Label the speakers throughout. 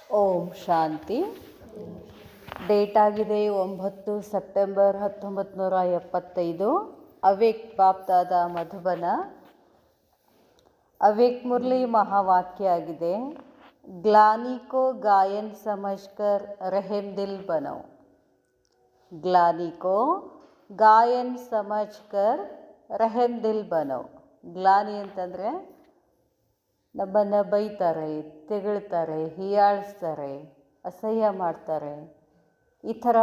Speaker 1: ಓಂ ಶಾಂತಿ. Date ಆಗಿದೆ 9 September 1975. ಅವೇಕ್ ಬಾಪ್ದಾದ ಮಧುಬನ. ಅವೇಕ್ ಮುರಳಿ ಮಹಾವಾಕ್ಯ ಆಗಿದೆ, ಗ್ಲಾನಿ ಕೋ ಗಾಯನ್ ಸಮಜ್ಕರ್ ರೆಹಮ್ ದಿಲ್ ಬನೋ. ಗ್ಲಾನಿ ಕೋ ಗಾಯನ್ ಸಮಜ್ಕರ್ ರೆಹಮ್ ದಿಲ್ ಬನೋ. ಗ್ಲಾನಿ ಅಂತಂದರೆ ನಮ್ಮನ್ನು ಬೈತಾರೆ, ತೆಗಳ್ತಾರೆ, ಹೀಯಾಳಿಸ್ತಾರೆ, ಅಸಹ್ಯ ಮಾಡ್ತಾರೆ. ಈ ಥರ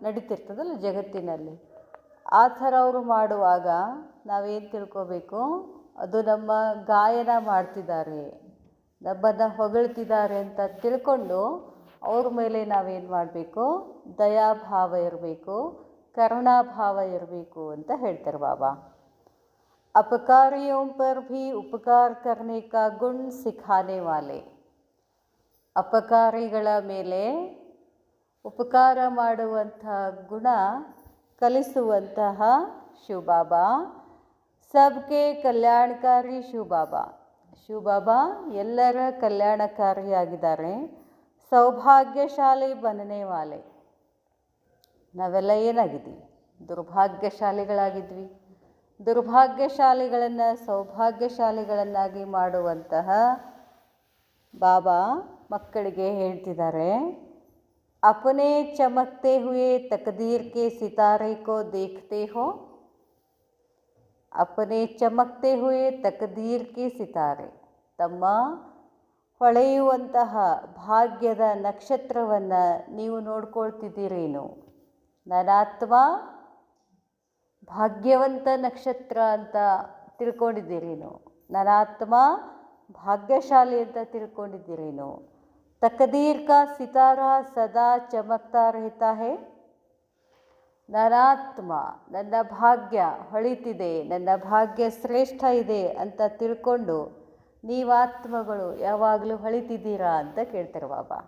Speaker 1: ನಡೀತಿರ್ತದಲ್ಲ ಜಗತ್ತಿನಲ್ಲಿ. ಆ ಥರ ಅವರು ಮಾಡುವಾಗ ನಾವೇನು ತಿಳ್ಕೋಬೇಕು, ಅದು ನಮ್ಮ ಗಾಯನ ಮಾಡ್ತಿದ್ದಾರೆ, ನಮ್ಮನ್ನು ಹೊಗಳ್ತಿದ್ದಾರೆ ಅಂತ ತಿಳ್ಕೊಂಡು ಅವ್ರ ಮೇಲೆ ನಾವೇನು ಮಾಡಬೇಕು, ದಯಾಭಾವ ಇರಬೇಕು, ಕರುಣಾಭಾವ ಇರಬೇಕು ಅಂತ ಹೇಳ್ತಾರೆ ಬಾಬಾ. अपकारियों पर भी उपकार करने का गुण सिखाने वाले. ಅಪಕಾರಿಗಳ ಮೇಲೆ ಉಪಕಾರ ಮಾಡುವಂತಹ ಗುಣ ಕಲಿಸುವಂತಹ ಶಿವಬಾಬಾ. ಸಬ್ಕೆ ಕಲ್ಯಾಣಕಾರಿ ಶಿವಬಾಬಾ. ಶಿವಬಾಬಾ ಎಲ್ಲರ ಕಲ್ಯಾಣಕಾರಿಯಾಗಿದ್ದಾರೆ. ಸೌಭಾಗ್ಯಶಾಲಿ ಬನನೆ ವಾಲೆ. ನಾವೆಲ್ಲ ಏನಾಗಿದ್ವಿ? ದುರ್ಭಾಗ್ಯಶಾಲಿಗಳಾಗಿದ್ವಿ. ದುರ್ಭಾಗ್ಯಶಾಲಿಗಳನ್ನು ಸೌಭಾಗ್ಯಶಾಲಿಗಳನ್ನಾಗಿ ಮಾಡುವಂತಹ ಬಾಬಾ ಮಕ್ಕಳಿಗೆ ಹೇಳ್ತಿದ್ದಾರೆ, ಅಪನೆ ಚಮಕ್ತೆ ಹುಯೇ ತಕದೀರ್ ಕೆ ಸಿತಾರೆ ಕೋ ದೇಖ್ತೆ ಹೋ. ಅಪನೆ ಚಮಕ್ತೆ ಹುಯೇ ತಕದೀರ್ ಕೆ ಸಿತಾರೆ. ತಮ್ಮ ಹೊಳೆಯುವಂತಹ ಭಾಗ್ಯದ ನಕ್ಷತ್ರವನ್ನು ನೀವು ನೋಡ್ಕೊಳ್ತಿದ್ದೀರೇನು? ನನಾತ್ಮ ಭಾಗ್ಯವಂತ ನಕ್ಷತ್ರ ಅಂತ ತಿಳ್ಕೊಂಡಿದ್ದೀರೇನು? ನನಾತ್ಮ ಭಾಗ್ಯಶಾಲಿ ಅಂತ ತಿಳ್ಕೊಂಡಿದ್ದೀರೇನು? ತಕದೀರ್ ಕಾ ಸಿತಾರ ಸದಾ ಚಮಕ್ತಾ ರಹತಾ ಹೇ. ನನಾತ್ಮ, ನನ್ನ ಭಾಗ್ಯ ಹೊಳಿತಿದೆ, ನನ್ನ ಭಾಗ್ಯ ಶ್ರೇಷ್ಠ ಇದೆ ಅಂತ ತಿಳ್ಕೊಂಡು ನೀವಾತ್ಮಗಳು ಯಾವಾಗಲೂ ಹೊಳಿತಿದ್ದೀರಾ ಅಂತ ಕೇಳ್ತಾರೆ ಬಾಬಾ.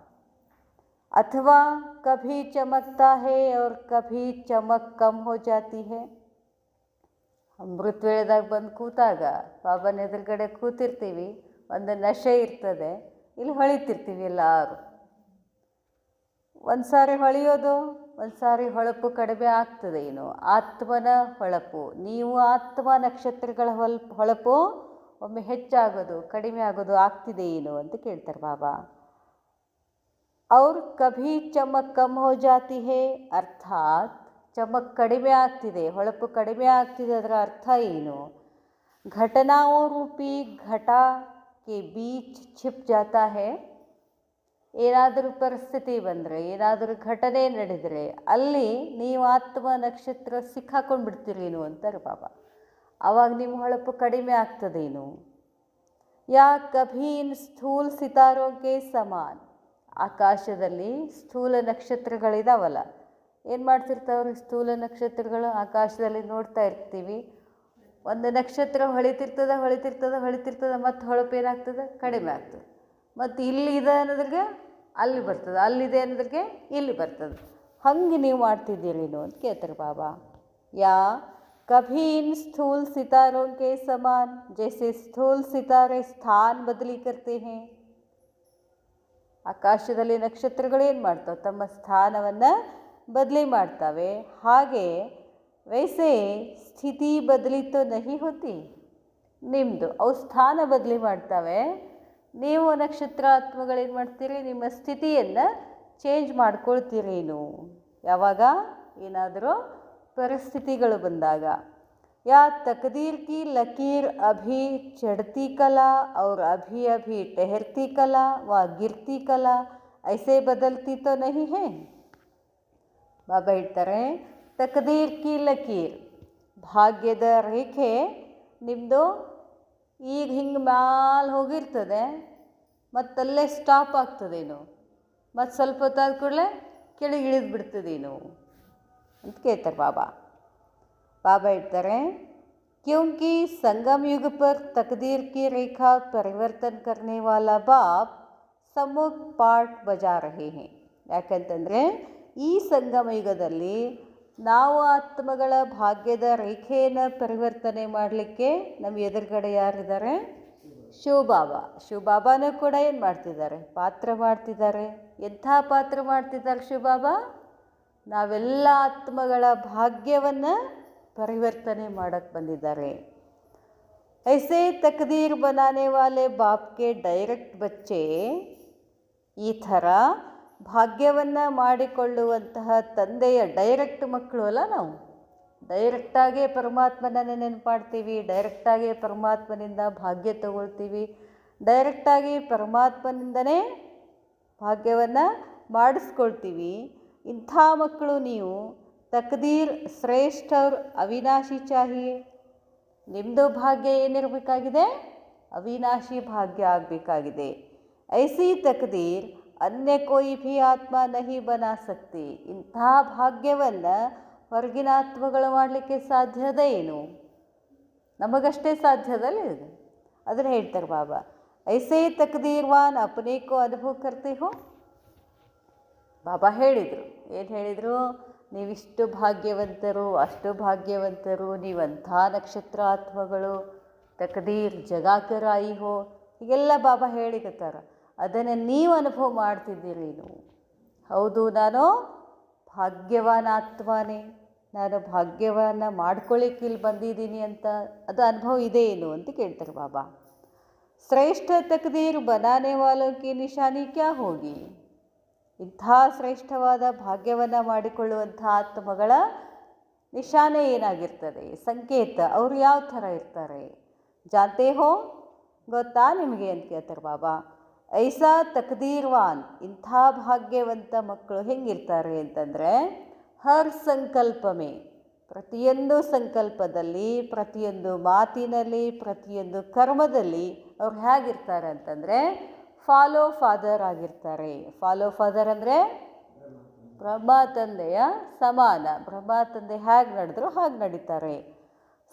Speaker 1: ಅಥವಾ ಕಭಿ ಚಮಕ್ತಾ ಹೇ और ಕಭಿ ಚಮಕ್ ಕಮ್ ಹೋ ಜಾತಿ ಹೇ. ಅಮೃತ ವೇಳೆದಾಗ ಬಂದು ಕೂತಾಗ ಬಾಬನ ಎದುರುಗಡೆ ಕೂತಿರ್ತೀವಿ, ಒಂದು ನಶೆ ಇರ್ತದೆ, ಇಲ್ಲಿ ಹೊಳಿತಿರ್ತೀವಿ ಎಲ್ಲರೂ. ಒಂದು ಸಾರಿ ಹೊಳೆಯೋದು, ಒಂದು ಸಾರಿ ಹೊಳಪು ಕಡಿಮೆ ಆಗ್ತದೆ. ಏನು ಆತ್ಮನ ಹೊಳಪು, ನೀವು ಆತ್ಮ ನಕ್ಷತ್ರಗಳ ಹೊಳಪು ಒಮ್ಮೆ ಹೆಚ್ಚಾಗೋದು ಕಡಿಮೆ ಆಗೋದು ಆಗ್ತಿದೆ ಏನು ಅಂತ ಕೇಳ್ತಾರೆ ಬಾಬಾ. और कभी चमक कम हो जाती है, ಅರ್ಥಾತ್ ಚಮಕ್ ಕಡಿಮೆ ಆಗ್ತಿದೆ, ಹೊಳಪು ಕಡಿಮೆ ಆಗ್ತಿದೆ. ಅದರ ಅರ್ಥ ಏನು? ಘಟನಾओं ರೂಪಿ ಘಟ ಕೆ ಬೀಚ್ छिप जाता है. ಏನಾದರೂ ಪರಿಸ್ಥಿತಿ ಬಂದರೆ, ಏನಾದರೂ ಘಟನೆ ನಡೆದರೆ ಅಲ್ಲಿ ನೀವು ಆತ್ಮ ನಕ್ಷತ್ರ ಸಿಕ್ಕಾಕೊಂಡು ಬಿಡ್ತೀರೇನು ಅಂತಾರೆ ಬಾಬಾ. ಆವಾಗ ನಿಮ್ಮ ಹೊಳಪು ಕಡಿಮೆ ಆಗ್ತದೇನು? ಯಾ ಕಭಿ ಇನ್ ಸ್ಥೂಲ್ ಸಿತಾರೋಗೆ ಸಮಾನ್. ಆಕಾಶದಲ್ಲಿ ಸ್ಥೂಲ ನಕ್ಷತ್ರಗಳಿದಾವಲ್ಲ, ಏನು ಮಾಡ್ತಿರ್ತಾವ್ರಿ ಸ್ಥೂಲ ನಕ್ಷತ್ರಗಳು? ಆಕಾಶದಲ್ಲಿ ನೋಡ್ತಾ ಇರ್ತೀವಿ, ಒಂದು ನಕ್ಷತ್ರ ಹೊಳಿತಿರ್ತದೆ ಹೊಳಿತಿರ್ತದೆ ಹೊಳಿತಿರ್ತದೆ, ಮತ್ತು ಹೊಳಪು ಏನಾಗ್ತದೆ? ಕಡಿಮೆ ಆಗ್ತದೆ. ಮತ್ತು ಇಲ್ಲಿದೆ ಅನ್ನೋದ್ರಿಗೆ ಅಲ್ಲಿ ಬರ್ತದೆ, ಅಲ್ಲಿದೆ ಅನ್ನೋದ್ರಿಗೆ ಇಲ್ಲಿ ಬರ್ತದೆ. ಹಂಗೆ ನೀವು ಮಾಡ್ತಿದ್ದೀರೇನು ಅಂತ ಕೇಳ್ತಾರೆ ಬಾಬಾ. ಯಾ ಕಭಿ ಇನ್ ಸ್ಥೂಲ್ ಸಿತಾರೋಗೆ ಸಮಾನ್ ಜೈಸೆ ಸ್ಥೂಲ್ ಸಿತಾರೆ ಸ್ಥಾನ್ ಬದಲಿ ಕರ್ತೆ ಹೇ. ಆಕಾಶದಲ್ಲಿ ನಕ್ಷತ್ರಗಳು ಏನು ಮಾಡ್ತಾವೆ? ತಮ್ಮ ಸ್ಥಾನವನ್ನು ಬದಲಿ ಮಾಡ್ತವೆ. ಹಾಗೆ ವೈಸೆ ಸ್ಥಿತಿ ಬದಲಿತೋ ನಹಿ ಹೋತಿ. ನಿಮ್ಮದು ಅವು ಸ್ಥಾನ ಬದಲಿ ಮಾಡ್ತವೆ. ನೀವು ನಕ್ಷತ್ರಾತ್ಮಗಳೇನು ಮಾಡ್ತೀರಿ? ನಿಮ್ಮ ಸ್ಥಿತಿಯನ್ನು ಚೇಂಜ್ ಮಾಡ್ಕೊಳ್ತೀರೇನು? ಯಾವಾಗ? ಏನಾದರೂ ಪರಿಸ್ಥಿತಿಗಳು ಬಂದಾಗ. या तकदीर की लकीर अभी चढ़ती कला और अभी अभी ठहरती कला व गिरती कला ऐसे बदलती तो नहीं है. ಬಾಬಾ ಹೇಳ್ತಾರೆ, ತಕದೀರ್ ಕಿ ಲಕೀರ್, ಭಾಗ್ಯದ ರೇಖೆ ನಿಮ್ಮದು ಈಗ ಹಿಂಗೆ ಮ್ಯಾಲೆ ಹೋಗಿರ್ತದೆ, ಮತ್ತಲ್ಲೇ ಸ್ಟಾಪ್ ಆಗ್ತದೇನು, ಮತ್ತು ಸ್ವಲ್ಪ ಹೊತ್ತಾದ ಕೂಡಲೇ ಕೆಳಗೆ ಇಳಿದು ಬಿಡ್ತದೇನು ಅಂತ ಕೇಳ್ತಾರೆ ಬಾಬಾ. बाबा ಹೇಳ್ತಾರೆ, क्योंकि संगम युग पर तकदीर की रेखा परिवर्तन करने वाला बाप सम्मुख पाठ बजा रहे हैं. ಯಾಕಂತಂದರೆ ಈ ಸಂಗಮ ಯುಗದಲ್ಲಿ ನಾವು ಆತ್ಮಗಳ ಭಾಗ್ಯದ ರೇಖೆಯನ್ನು ಪರಿವರ್ತನೆ ಮಾಡಲಿಕ್ಕೆ ನಮ್ಮ ಎದುರುಗಡೆ ಯಾರಿದ್ದಾರೆ? ಶಿವಬಾಬಾನೂ ಕೂಡ ಏನು ಮಾಡ್ತಿದ್ದಾರೆ? ಪಾತ್ರ ಮಾಡ್ತಿದ್ದಾರೆ. ಎಂಥ ಪಾತ್ರ ಮಾಡ್ತಿದ್ದಾರೆ ಶಿವಬಾಬಾ? ನಾವೆಲ್ಲ ಆತ್ಮಗಳ ಭಾಗ್ಯವನ್ನು ಪರಿವರ್ತನೆ ಮಾಡೋಕ್ಕೆ ಬಂದಿದ್ದಾರೆ. ಐಸೆ ತಕ್ದೀರ್ ಬನಾನೆ ವಾಲೆ ಬಾಪ್ಗೆ ಡೈರೆಕ್ಟ್ ಬಚ್ಚೆ, ಈ ಥರ ಭಾಗ್ಯವನ್ನು ಮಾಡಿಕೊಳ್ಳುವಂತಹ ತಂದೆಯ ಡೈರೆಕ್ಟ್ ಮಕ್ಕಳು ಅಲ್ಲ ನಾವು. ಡೈರೆಕ್ಟಾಗೇ ಪರಮಾತ್ಮನನ್ನೇ ನೆನಪಾಡ್ತೀವಿ, ಡೈರೆಕ್ಟಾಗಿ ಪರಮಾತ್ಮನಿಂದ ಭಾಗ್ಯ ತಗೊಳ್ತೀವಿ, ಡೈರೆಕ್ಟಾಗಿ ಪರಮಾತ್ಮನಿಂದನೇ ಭಾಗ್ಯವನ್ನು ಮಾಡಿಸ್ಕೊಳ್ತೀವಿ. ಇಂಥ ಮಕ್ಕಳು ನೀವು. ತಕ್ದೀರ್ ಶ್ರೇಷ್ಠ ಅವ್ರ ಅವಿನಾಶಿ ಚಾಹಿಯೇ. ನಿಮ್ಮದು ಭಾಗ್ಯ ಏನಿರಬೇಕಾಗಿದೆ? ಅವಿನಾಶಿ ಭಾಗ್ಯ ಆಗಬೇಕಾಗಿದೆ. ಐಸಿ ತಕ್ದೀರ್ ಅನ್ಯ ಕೋಯಿ ಭೀ ಆತ್ಮ ನಹಿ ಬನಾ ಸಕ್ತಿ. ಇಂಥ ಭಾಗ್ಯವನ್ನು ಹೊರಗಿನ ಆತ್ಮಗಳು ಮಾಡಲಿಕ್ಕೆ ಸಾಧ್ಯದ ಏನು? ನಮಗಷ್ಟೇ ಸಾಧ್ಯದಲ್ಲ ಇದು. ಅದನ್ನು ಹೇಳ್ತಾರೆ ಬಾಬಾ, ಐಸೇ ತಕ್ದೀರ್ವಾನ್ ಅಪನೇ ಕೋ ಅನುಭವ ಕರ್ತೆ ಹೋ. ಬಾಬಾ ಹೇಳಿದರು, ಏನು ಹೇಳಿದರು? ನೀವಿಷ್ಟು ಭಾಗ್ಯವಂತರು, ಅಷ್ಟು ಭಾಗ್ಯವಂತರು, ನೀವಂಥ ನಕ್ಷತ್ರ ಆತ್ಮಗಳು, ತಕ್ದೀರ್ ಜಗಾಕರ್ ಆಯಿ ಹೋ, ಹೀಗೆಲ್ಲ ಬಾಬಾ ಹೇಳಿಕತ್ತಾರ. ಅದನ್ನು ನೀವು ಅನುಭವ ಮಾಡ್ತಿದ್ದೀರಿ. ನೀವು ಹೌದು, ನಾನು ಭಾಗ್ಯವಾನ ಆತ್ಮನೇ, ನಾನು ಭಾಗ್ಯವನ್ನು ಮಾಡ್ಕೊಳ್ಳಿಕ್ಕೆ ಇಲ್ಲಿ ಬಂದಿದ್ದೀನಿ ಅಂತ ಅದು ಅನುಭವ ಇದೆ ಏನು ಅಂತ ಕೇಳ್ತಾರೆ ಬಾಬಾ. ಶ್ರೇಷ್ಠ ತಕ್ದೀರ್ ಬನಾನೆ ವಾಲೋ ಕಿ ನಿಶಾನಿ ಕ್ಯಾ ಹೋಗಿ. ಇಂಥ ಶ್ರೇಷ್ಠವಾದ ಭಾಗ್ಯವನ್ನು ಮಾಡಿಕೊಳ್ಳುವಂಥ ಆತ್ಮಗಳ ನಿಶಾನೆ ಏನಾಗಿರ್ತದೆ? ಸಂಕೇತ ಅವರು ಯಾವ ಥರ ಇರ್ತಾರೆ? ಜಾತೆ ಹೋ, ಗೊತ್ತಾ ನಿಮಗೆ ಅಂತ ಕೇಳ್ತಾರೆ ಬಾಬಾ. ಐಸಾ ತಕ್ದೀರ್ವಾನ್, ಇಂಥ ಭಾಗ್ಯವಂತ ಮಕ್ಕಳು ಹೆಂಗಿರ್ತಾರೆ ಅಂತಂದರೆ, ಹರ್ ಸಂಕಲ್ಪಮೇ, ಪ್ರತಿಯೊಂದು ಸಂಕಲ್ಪದಲ್ಲಿ, ಪ್ರತಿಯೊಂದು ಮಾತಿನಲ್ಲಿ, ಪ್ರತಿಯೊಂದು ಕರ್ಮದಲ್ಲಿ ಅವ್ರು ಹೇಗಿರ್ತಾರೆ ಅಂತಂದರೆ ಫಾಲೋ ಫಾದರ್ ಆಗಿರ್ತಾರೆ. ಫಾಲೋ ಫಾದರ್ ಅಂದರೆ ಬ್ರಹ್ಮ ತಂದೆಯ ಸಮಾನ. ಬ್ರಹ್ಮ ತಂದೆ ಹೇಗೆ ನಡೆದ್ರು ಹಾಗೆ ನಡೀತಾರೆ.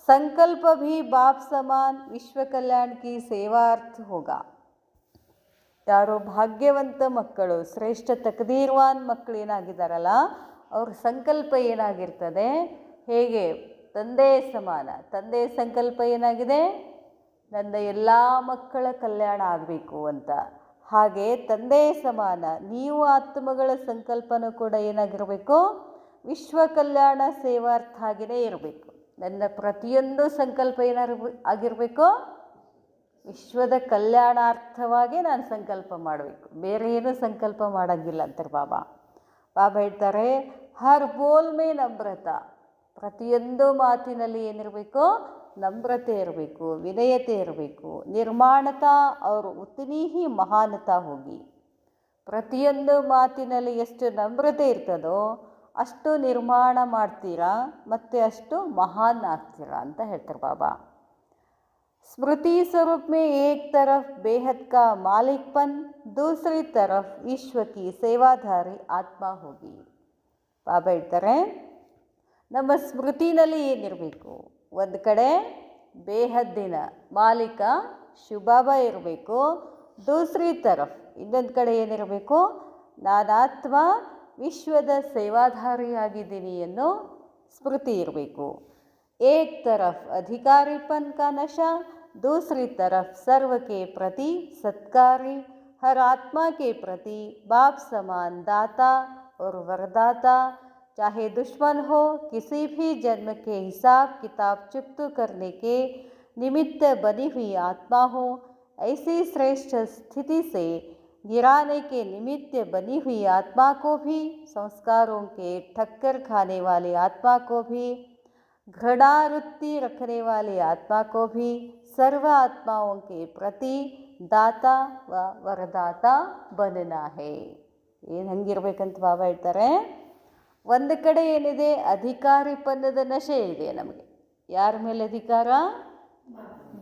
Speaker 1: ಸಂಕಲ್ಪ ಭೀ ಬಾಪ್ ಸಮಾನ್ ವಿಶ್ವ ಕಲ್ಯಾಣ ಕಿ ಸೇವಾರ್ಥ ಹೋಗ. ಯಾರೋ ಭಾಗ್ಯವಂತ ಮಕ್ಕಳು, ಶ್ರೇಷ್ಠ ತಕ್ದೀರ್ವಾನ್ ಮಕ್ಕಳು ಏನಾಗಿದ್ದಾರಲ್ಲ, ಅವ್ರ ಸಂಕಲ್ಪ ಏನಾಗಿರ್ತದೆ? ಹೇಗೆ ತಂದೆ ಸಮಾನ. ತಂದೆಯ ಸಂಕಲ್ಪ ಏನಾಗಿದೆ? ನನ್ನ ಎಲ್ಲ ಮಕ್ಕಳ ಕಲ್ಯಾಣ ಆಗಬೇಕು ಅಂತ. ಹಾಗೆ ತಂದೆಯ ಸಮಾನ ನೀವು ಆತ್ಮಗಳ ಸಂಕಲ್ಪನೂ ಕೂಡ ಏನಾಗಿರಬೇಕು? ವಿಶ್ವ ಕಲ್ಯಾಣ ಸೇವಾರ್ಥ ಆಗಿಯೇ ಇರಬೇಕು. ನನ್ನ ಪ್ರತಿಯೊಂದು ಸಂಕಲ್ಪ ಆಗಿರಬೇಕು? ವಿಶ್ವದ ಕಲ್ಯಾಣಾರ್ಥವಾಗಿ ನಾನು ಸಂಕಲ್ಪ ಮಾಡಬೇಕು, ಬೇರೆ ಏನೂ ಸಂಕಲ್ಪ ಮಾಡೋಂಗಿಲ್ಲ ಅಂತಾರೆ ಬಾಬಾ. ಬಾಬಾ ಹೇಳ್ತಾರೆ, ಹರ್ ಬೋಲ್ ಮೇ ನಮ್ರತ. ಪ್ರತಿಯೊಂದು ಮಾತಿನಲ್ಲಿ ಏನಿರಬೇಕು? ನಮ್ರತೆ ಇರಬೇಕು, ವಿನಯತೆ ಇರಬೇಕು. ನಿರ್ಮಾಣತಾ ಅವರು ಉತ್ತನಿ ಹಿ ಮಹಾನತಾ ಹೋಗಿ. ಪ್ರತಿಯೊಂದು ಮಾತಿನಲ್ಲಿ ಎಷ್ಟು ನಮ್ರತೆ ಇರ್ತದೋ ಅಷ್ಟು ನಿರ್ಮಾಣ ಮಾಡ್ತೀರಾ ಮತ್ತು ಅಷ್ಟು ಮಹಾನ್ ಆಗ್ತೀರಾ ಅಂತ ಹೇಳ್ತಾರೆ ಬಾಬಾ. स्मृति स्वरूप में एक तरफ बेहद का मालिकपन, दूसरी तरफ विश्व की सेवाधारी ಆತ್ಮ ಹೋಗಿ. ಬಾಬಾ ಹೇಳ್ತಾರೆ, ನಮ್ಮ ಸ್ಮೃತಿನಲ್ಲಿ ಏನಿರಬೇಕು? ಒಂದು ಕಡೆ ಬೇಹದ್ದಿನ ಮಾಲೀಕ ಶಿವಬಾಬಾ ಇರಬೇಕು, ದೂಸರಿ ತರಫ್ ಇನ್ನೊಂದು ಕಡೆ ಏನಿರಬೇಕು? ನಾನಾತ್ಮ ವಿಶ್ವದ ಸೇವಾಧಾರಿಯಾಗಿದ್ದೀನಿ ಅನ್ನೋ ಸ್ಮೃತಿ ಇರಬೇಕು. एक तरफ अधिकारीपन का नशा, दूसरी तरफ सर्व के प्रति सत्कारी, हर आत्मा के प्रति बाप समान दाता और वरदाता, चाहे दुश्मन हो, किसी भी जन्म के हिसाब किताब चुकता करने के निमित्त बनी हुई आत्मा हो, ऐसी श्रेष्ठ स्थिति से गिराने के निमित्त बनी हुई आत्मा को भी, संस्कारों के ठक्कर खाने वाली आत्मा को भी, घृणावृत्ति रखने वाली आत्मा को भी, सर्व आत्माओं के प्रति दाता व वरदाता बनना है. ಏನು ಹಂಗಿರ್ಬೇಕಂತ ಬಾಬಾ ಹೇಳ್ತಾರೆ. ಒಂದು ಕಡೆ ಏನಿದೆ? ಅಧಿಕಾರಿಪನ್ನದ ನಶೆ ಇದೆ ನಮಗೆ. ಯಾರ ಮೇಲೆ ಅಧಿಕಾರ?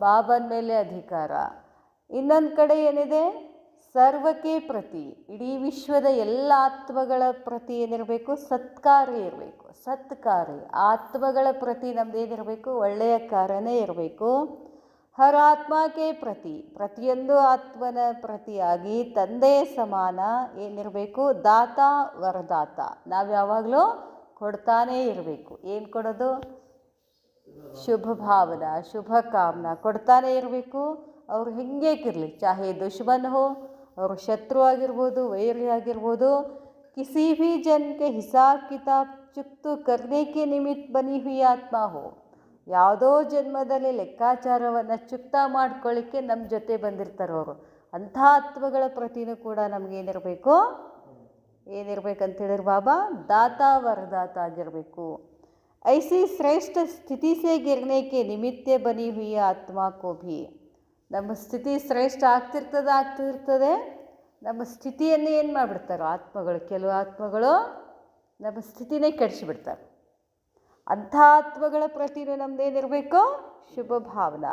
Speaker 1: ಬಾಬನ ಮೇಲೆ ಅಧಿಕಾರ. ಇನ್ನೊಂದು ಕಡೆ ಏನಿದೆ? ಸರ್ವಕ್ಕೆ ಪ್ರತಿ, ಇಡೀ ವಿಶ್ವದ ಎಲ್ಲ ಆತ್ಮಗಳ ಪ್ರತಿ ಏನಿರಬೇಕು? ಸತ್ಕಾರ್ಯ ಇರಬೇಕು. ಸತ್ಕಾರ್ಯ ಆತ್ಮಗಳ ಪ್ರತಿ ನಮ್ಮದೇನಿರಬೇಕು? ಒಳ್ಳೆಯ ಕಾರ್ಯನೇ ಇರಬೇಕು. ಹರ ಆತ್ಮಕ್ಕೆ ಪ್ರತಿ, ಪ್ರತಿಯೊಂದು ಆತ್ಮನ ಪ್ರತಿಯಾಗಿ ತಂದೆಯ ಸಮಾನ ಏನಿರಬೇಕು? ದಾತ ವರದಾತ. ನಾವು ಯಾವಾಗಲೂ ಕೊಡ್ತಾನೇ ಇರಬೇಕು. ಏನು ಕೊಡೋದು? ಶುಭ ಭಾವನಾ, ಶುಭ ಕಾಮನಾ ಕೊಡ್ತಾನೇ ಇರಬೇಕು. ಅವರು ಹೆಂಗೇಕಿರಲಿ, ಚಾಹೆ ದುಶ್ಮನ್ ಹೋ, ಅವರು ಶತ್ರು ಆಗಿರ್ಬೋದು, ವೈರಿ ಆಗಿರ್ಬೋದು, ಕಿಸಿ ಭಿ ಜನ್ ಕೆ ಹಿಸಾಬ್ ಕಿತಾಬ್ ಚುಕ್ತು ಕರ್ನೆ ಕೆ ನಿಮಿತ್ತ ಬನಿ ಹುಯಿ ಆತ್ಮ ಹೋ, ಯಾವುದೋ ಜನ್ಮದಲ್ಲಿ ಲೆಕ್ಕಾಚಾರವನ್ನು ಚುಕ್ತಾ ಮಾಡ್ಕೊಳ್ಳಿಕ್ಕೆ ನಮ್ಮ ಜೊತೆ ಬಂದಿರ್ತಾರೆ ಅವರು. ಅಂಥ ಆತ್ಮಗಳ ಪ್ರತಿನೂ ಕೂಡ ನಮಗೇನಿರಬೇಕು, ಏನಿರ್ಬೇಕಂತ ಹೇಳಿದ್ರೆ ಬಾಬಾ ದಾತ ವರದಾತ ಆಗಿರಬೇಕು. ಐಸಿ ಶ್ರೇಷ್ಠ ಸ್ಥಿತಿ ಸೇ ಗಿರ್ನೆ ಕೆ ನಿಮಿತ್ತ ಬನಿ ಹುಯಿ ಆತ್ಮ ಕೋ ಭಿ, ನಮ್ಮ ಸ್ಥಿತಿ ಶ್ರೇಷ್ಠ ಆಗ್ತಿರ್ತದೆ. ನಮ್ಮ ಸ್ಥಿತಿಯನ್ನೇ ಏನು ಮಾಡಿಬಿಡ್ತಾರೋ ಆತ್ಮಗಳು, ಕೆಲವು ಆತ್ಮಗಳು ನಮ್ಮ ಸ್ಥಿತಿನೇ ಕೆಡಿಸಿಬಿಡ್ತಾರೆ. ಅಂಥ ಆತ್ಮಗಳ ಪ್ರತಿನೂ ನಮ್ಮದೇನಿರಬೇಕು, ಶುಭ ಭಾವನಾ.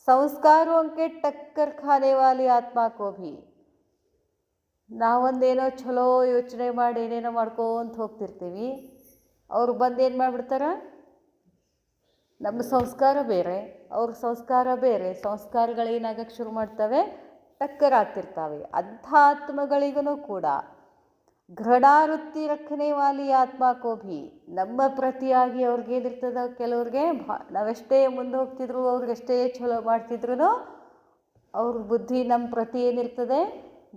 Speaker 1: ಸಂಸ್ಕಾರೋಂಕೆ ಟಕ್ಕರ್ ಖಾನೆ ವಾಲಿ ಆತ್ಮ ಕೋ ಭಿ, ನಾವೊಂದೇನೋ ಚಲೋ ಯೋಚನೆ ಮಾಡಿ ಏನೇನೋ ಮಾಡ್ಕೊಂತ ಹೋಗ್ತಿರ್ತೀವಿ, ಅವ್ರು ಬಂದು ಏನು ಮಾಡಿಬಿಡ್ತಾರೆ, ನಮ್ಮ ಸಂಸ್ಕಾರ ಬೇರೆ, ಅವ್ರ ಸಂಸ್ಕಾರ ಬೇರೆ, ಸಂಸ್ಕಾರಗಳೇನಾಗಕ್ಕೆ ಶುರು ಮಾಡ್ತವೆ, ಟಕ್ಕರ್ ಆಗ್ತಿರ್ತವೆ. ಅಂಥ ಆತ್ಮಗಳಿಗೂ ಕೂಡ ಘೃಣಾವೃತ್ತಿ ರಖನೆ ವಾಲಿ ಆತ್ಮ ಕೋ ಭಿ, ನಮ್ಮ ಪ್ರತಿಯಾಗಿ ಅವ್ರಿಗೇನಿರ್ತದೆ, ಕೆಲವ್ರಿಗೆ ನಾವೆಷ್ಟೇ ಮುಂದೆ ಹೋಗ್ತಿದ್ರು, ಅವ್ರಿಗೆಷ್ಟೇ ಚಲೋ ಮಾಡ್ತಿದ್ರು, ಅವ್ರ ಬುದ್ಧಿ ನಮ್ಮ ಪ್ರತಿ ಏನಿರ್ತದೆ,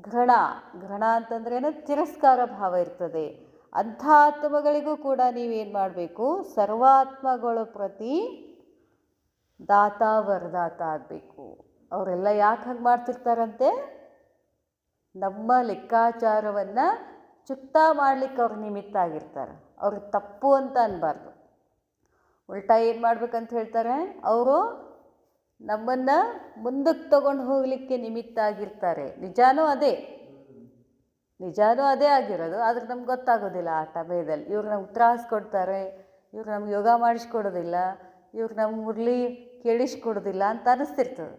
Speaker 1: ಘೃಣ ಅಂತಂದ್ರೇನು, ತಿರಸ್ಕಾರ ಭಾವ ಇರ್ತದೆ. ಅಂಥ ಆತ್ಮಗಳಿಗೂ ಕೂಡ ನೀವೇನು ಮಾಡಬೇಕು, ಸರ್ವಾತ್ಮಗಳ ಪ್ರತಿ ದಾತ ವರದಾತ ಆಗಬೇಕು. ಅವರೆಲ್ಲ ಯಾಕೆ ಹಂಗೆ ಮಾಡ್ತಿರ್ತಾರಂತೆ, ನಮ್ಮ ಲೆಕ್ಕಾಚಾರವನ್ನು ಚುಕ್ತಾ ಮಾಡಲಿಕ್ಕೆ ಅವ್ರು ನಿಮಿತ್ತ ಆಗಿರ್ತಾರೆ. ಅವ್ರಿಗೆ ತಪ್ಪು ಅಂತ ಅನ್ನಬಾರ್ದು, ಉಲ್ಟಾ ಏನು ಮಾಡ್ಬೇಕಂತ ಹೇಳ್ತಾರೆ, ಅವರು ನಮ್ಮನ್ನು ಮುಂದಕ್ಕೆ ತಗೊಂಡು ಹೋಗಲಿಕ್ಕೆ ನಿಮಿತ್ತ ಆಗಿರ್ತಾರೆ. ನಿಜಾನೂ ಅದೇ ಆಗಿರೋದು, ಆದ್ರೆ ನಮ್ಗೆ ಗೊತ್ತಾಗೋದಿಲ್ಲ ಆ ಸಮಯದಲ್ಲಿ. ಇವ್ರು ನಮ್ಗೆ ತ್ರಾಸು ಕೊಡ್ತಾರೆ, ಇವ್ರು ನಮ್ಗೆ ಯೋಗ ಮಾಡಿಸ್ಕೊಡೋದಿಲ್ಲ, ಇವ್ರು ನಮ್ಮ ಮುರಳಿ ಕೇಳಿಸ್ಕೊಡೋದಿಲ್ಲ ಅಂತ ಅನ್ನಿಸ್ತಿರ್ತದೆ.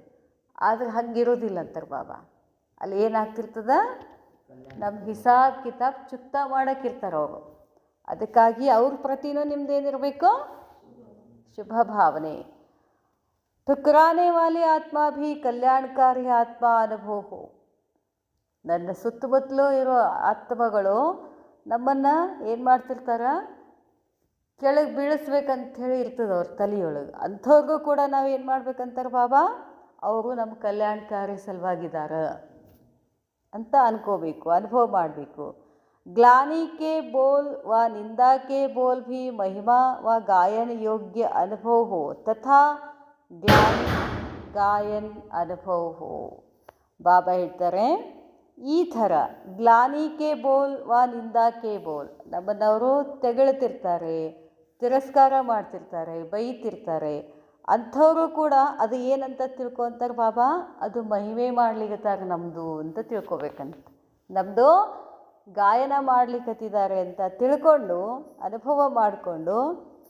Speaker 1: ಆದರೆ ಹಂಗಿರೋದಿಲ್ಲ ಅಂತಾರೆ ಬಾಬಾ. ಅಲ್ಲಿ ಏನಾಗ್ತಿರ್ತದ, ನಮ್ಮ ಹಿಸಾಬ್ ಕಿತಾಬ್ ಚುಕ್ತಾ ಮಾಡೋಕ್ಕಿರ್ತಾರೆ ಅವರು. ಅದಕ್ಕಾಗಿ ಅವ್ರ ಪ್ರತಿನೂ ನಿಮ್ದೇನಿರಬೇಕು, ಶುಭ ಭಾವನೆ. ठुकराने वाले आत्मा भी कल्याणकारी ಆತ್ಮ ಅನುಭವ ಹೋ, ನನ್ನ ಸುತ್ತಮುತ್ತಲೂ ಇರೋ ಆತ್ಮಗಳು ನಮ್ಮನ್ನು ಏನು ಮಾಡ್ತಿರ್ತಾರೆ, ಕೆಳಗೆ ಬೀಳಿಸ್ಬೇಕಂಥೇಳಿ ಇರ್ತದೆ ಅವ್ರ ತಲೆಯೊಳಗೆ. ಅಂಥವ್ರಿಗೂ ಕೂಡ ನಾವು ಏನು ಮಾಡ್ಬೇಕಂತಾರೆ ಬಾಬಾ, ಅವರು ನಮ್ಮ ಕಲ್ಯಾಣಕಾರಿ ಸಲುವಾಗಿದ್ದಾರೆ ಅಂತ ಅನ್ಕೋಬೇಕು, ಅನುಭವ ಮಾಡಬೇಕು. ಗ್ಲಾನಿ ಕೆ ಬೋಲ್ ವ ನಿಂದಾ ಕೆ ಬೋಲ್ ಭಿ ಮಹಿಮಾ ವ ಗಾಯನ ಯೋಗ್ಯ ಅನುಭವ ಹೋ ತಥಾ ಗ್ಲಾನಿ ಗಾಯನ್ ಅನುಭವ ಹೋ. ಬಾಬಾ ಹೇಳ್ತಾರೆ, ಈ ಥರ ಗ್ಲಾನಿ ಕೆ ಬೋಲ್ ವ ನಿಂದಾ ಕೆ ಬೋಲ್, ನಮ್ಮನ್ನವರು ತೆಗಳ್ತಿರ್ತಾರೆ, ತಿರಸ್ಕಾರ ಮಾಡ್ತಿರ್ತಾರೆ, ಬೈತಿರ್ತಾರೆ. ಅಂಥವರು ಕೂಡ ಅದು ಏನಂತ ತಿಳ್ಕೊತಾರೆ ಬಾಬಾ, ಅದು ಮಹಿಮೆ ಮಾಡ್ಲಿಕ್ಕತ್ತಾರೆ ನಮ್ಮದು ಅಂತ ತಿಳ್ಕೊಬೇಕಂತ. ನಮ್ಮದು ಗಾಯನ ಮಾಡ್ಲಿಕ್ಕತ್ತಿದ್ದಾರೆ ಅಂತ ತಿಳ್ಕೊಂಡು ಅನುಭವ ಮಾಡಿಕೊಂಡು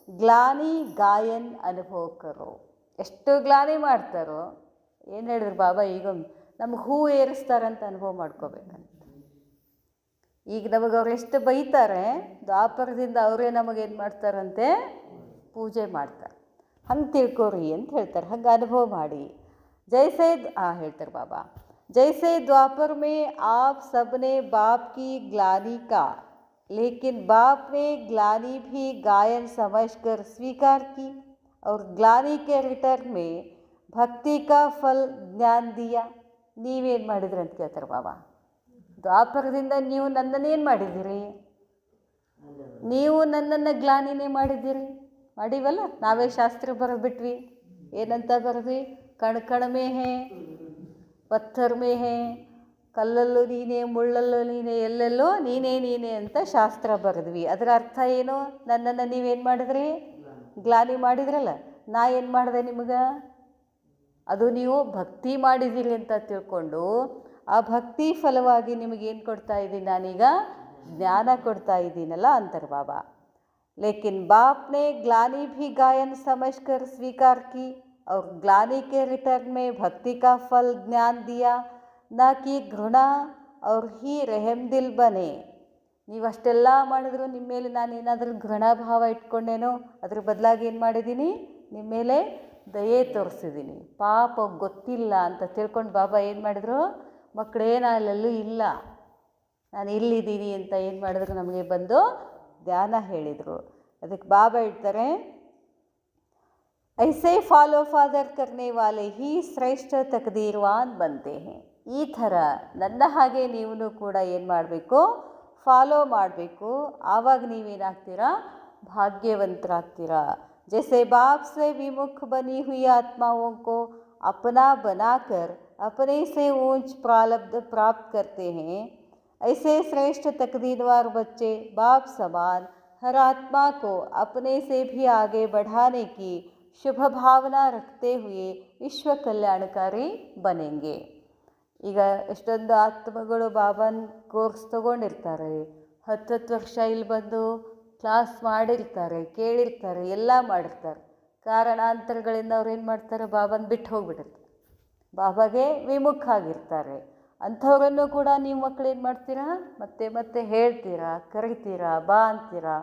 Speaker 1: ಗ್ಲಾನಿ ಗಾಯನ್ ಅನುಭವಕರು. ಎಷ್ಟು ಗ್ಲಾನಿ ಮಾಡ್ತಾರೋ, ಏನು ಹೇಳಿದ್ರು ಬಾಬಾ, ಈಗ ನಮ್ಗೆ ಹೂ ಏರಿಸ್ತಾರಂತ ಅನುಭವ ಮಾಡ್ಕೋಬೇಕಂತ. ಈಗ ನಮಗೆ ಅವ್ರು ಎಷ್ಟು ಬೈತಾರೆ, ದ್ವಾಪರದಿಂದ ಅವರೇ ನಮಗೇನು ಮಾಡ್ತಾರಂತೆ, ಪೂಜೆ ಮಾಡ್ತಾರೆ. ಹಂಗೆ ತಿಳ್ಕೊರಿ ಅಂತ ಹೇಳ್ತಾರೆ, ಹಂಗೆ ಅನುಭವ ಮಾಡಿ. ಜೈಸೆ ಹೇಳ್ತಾರೆ ಬಾಬಾ, जैसे द्वापर में आप सबने बाप की ग्लानि का, लेकिन बाप ने ग्लानि भी गायन समझकर स्वीकार की और ग्लानि के रिटर्न में भक्ति का फल ज्ञान दिया. ನೀವೇನು ಮಾಡಿದ್ರಿ ಅಂತ ಕೇಳ್ತಾರೆ ಬಾಬಾ. ದ್ವಾಪರದಿಂದ ನೀವು ನನ್ನನ್ನೇನು ಮಾಡಿದ್ದೀರಿ, ನೀವು ನನ್ನನ್ನು ಗ್ಲಾನಿನೇ ಮಾಡಿವಲ್ಲ. ನಾವೇ ಶಾಸ್ತ್ರ ಬರೆದ್ಬಿಟ್ವಿ. ಏನಂತ ಬರೆದ್ವಿ, ಕಣ್ಮೇ ಹೇ, ಪತ್ಥರ್ ಮೇ ಹೇ, ಕಲ್ಲಲ್ಲೂ ನೀನೇ, ಮುಳ್ಳಲ್ಲೂ ನೀನೇ, ಎಲ್ಲೆಲ್ಲೋ ನೀನೇ ಅಂತ ಶಾಸ್ತ್ರ ಬರೆದ್ವಿ. ಅದರ ಅರ್ಥ ಏನು, ನನ್ನನ್ನು ನೀವೇನು ಮಾಡಿದ್ರಿ, ಗ್ಲಾನಿ ಮಾಡಿದ್ರಲ್ಲ. ನಾ ಏನು ಮಾಡಿದೆ ನಿಮಗೆ, ಅದು ನೀವು ಭಕ್ತಿ ಮಾಡಿದ್ದೀರಿ ಅಂತ ತಿಳ್ಕೊಂಡು ಆ ಭಕ್ತಿ ಫಲವಾಗಿ ನಿಮಗೇನು ಕೊಡ್ತಾ ಇದ್ದೀನಿ, ನಾನೀಗ ಜ್ಞಾನ ಕೊಡ್ತಾ ಇದ್ದೀನಲ್ಲ ಅಂತಾರೆ ಬಾಬಾ. ಲೇಕಿನ್ ಬಾಪ್ ನೇ ಗ್ಲಾನಿ ಭಿ ಗಾಯನ್ ಸಮಜ್ಕರ್ ಸ್ವೀಕಾರ ಕಿ और ग्लानि के रिटर्न में भक्ति का फल ज्ञान दिया, ना कि घृणा और ही रहम दिल बने. ನೀವು ಅಷ್ಟೆಲ್ಲ ಮಾಡಿದ್ರು ನಿಮ್ಮ ಮೇಲೆ ನಾನು ಏನಾದರೂ ಘೃಣಾಭಾವ ಇಟ್ಕೊಂಡೇನೋ, ಅದ್ರ ಬದಲಾಗಿ ಏನು ಮಾಡಿದ್ದೀನಿ, ನಿಮ್ಮ ಮೇಲೆ ದಯೆ ತೋರಿಸಿದ್ದೀನಿ. ಪಾಪ ಗೊತ್ತಿಲ್ಲ ಅಂತ ತಿಳ್ಕೊಂಡು ಬಾಬಾ ಏನು ಮಾಡಿದ್ರು, ಮಕ್ಕಳೇ ನಾನೆಲ್ಲೂ ಇಲ್ಲ, ನಾನು ಇಲ್ಲಿದ್ದೀನಿ ಅಂತ ಏನು ಮಾಡಿದ್ರು, ನಮಗೆ ಬಂದು ಧ್ಯಾನ ಹೇಳಿದರು. ಅದಕ್ಕೆ ಬಾಬಾ ಹೇಳ್ತಾರೆ, ऐसे फॉलो फादर करने वाले ही ಶ್ರೇಷ್ಠ ತಕದೀರ್ವಾನ್ बनते हैं. ಈ ಥರ ನನ್ನ ಹಾಗೆ ನೀವು ಕೂಡ ಏನು ಮಾಡಬೇಕು, ಫಾಲೋ ಮಾಡಬೇಕು. ಆವಾಗ ನೀವೇನಾಗ್ತೀರಾ, ಭಾಗ್ಯವಂತರಾಗ್ತೀರಾ. जैसे बाप से विमुख बनी हुई आत्माओं को अपना बनाकर अपने से ऊंच प्रारब्ध प्राप्त करते हैं, ऐसे श्रेष्ठ तकदीरवार बच्चे बाप समान हर आत्मा को अपने से भी आगे बढ़ाने की शुभ भावना रखते हुए विश्व कल्याणकारी बनेंगे. ಈಗ ಎಷ್ಟೊಂದು ಆತ್ಮಗಳು ಬಾಬಾನ ಕೋರ್ಸ್ ತೊಗೊಂಡಿರ್ತಾರೆ, 10 ವರ್ಷ ಇಲ್ಲಿ ಬಂದು ಕ್ಲಾಸ್ ಮಾಡಿರ್ತಾರೆ, ಕೇಳಿರ್ತಾರೆ, ಎಲ್ಲ ಮಾಡಿರ್ತಾರೆ. ಕಾರಣಾಂತರಗಳಿಂದ ಅವ್ರು ಏನು ಮಾಡ್ತಾರೆ, ಬಾಬಾನ ಬಿಟ್ಟು ಹೋಗ್ಬಿಟ್ಟಿರ್ತಾರೆ, ಬಾಬಾಗೆ ವಿಮುಖ ಆಗಿರ್ತಾರೆ. ಅಂಥವ್ರನ್ನು ಕೂಡ ನೀವು ಮಕ್ಕಳು ಏನು ಮಾಡ್ತೀರಾ, ಮತ್ತೆ ಮತ್ತೆ ಹೇಳ್ತೀರಾ, ಕರಿತೀರಾ, ಬಾ ಅಂತೀರಾ.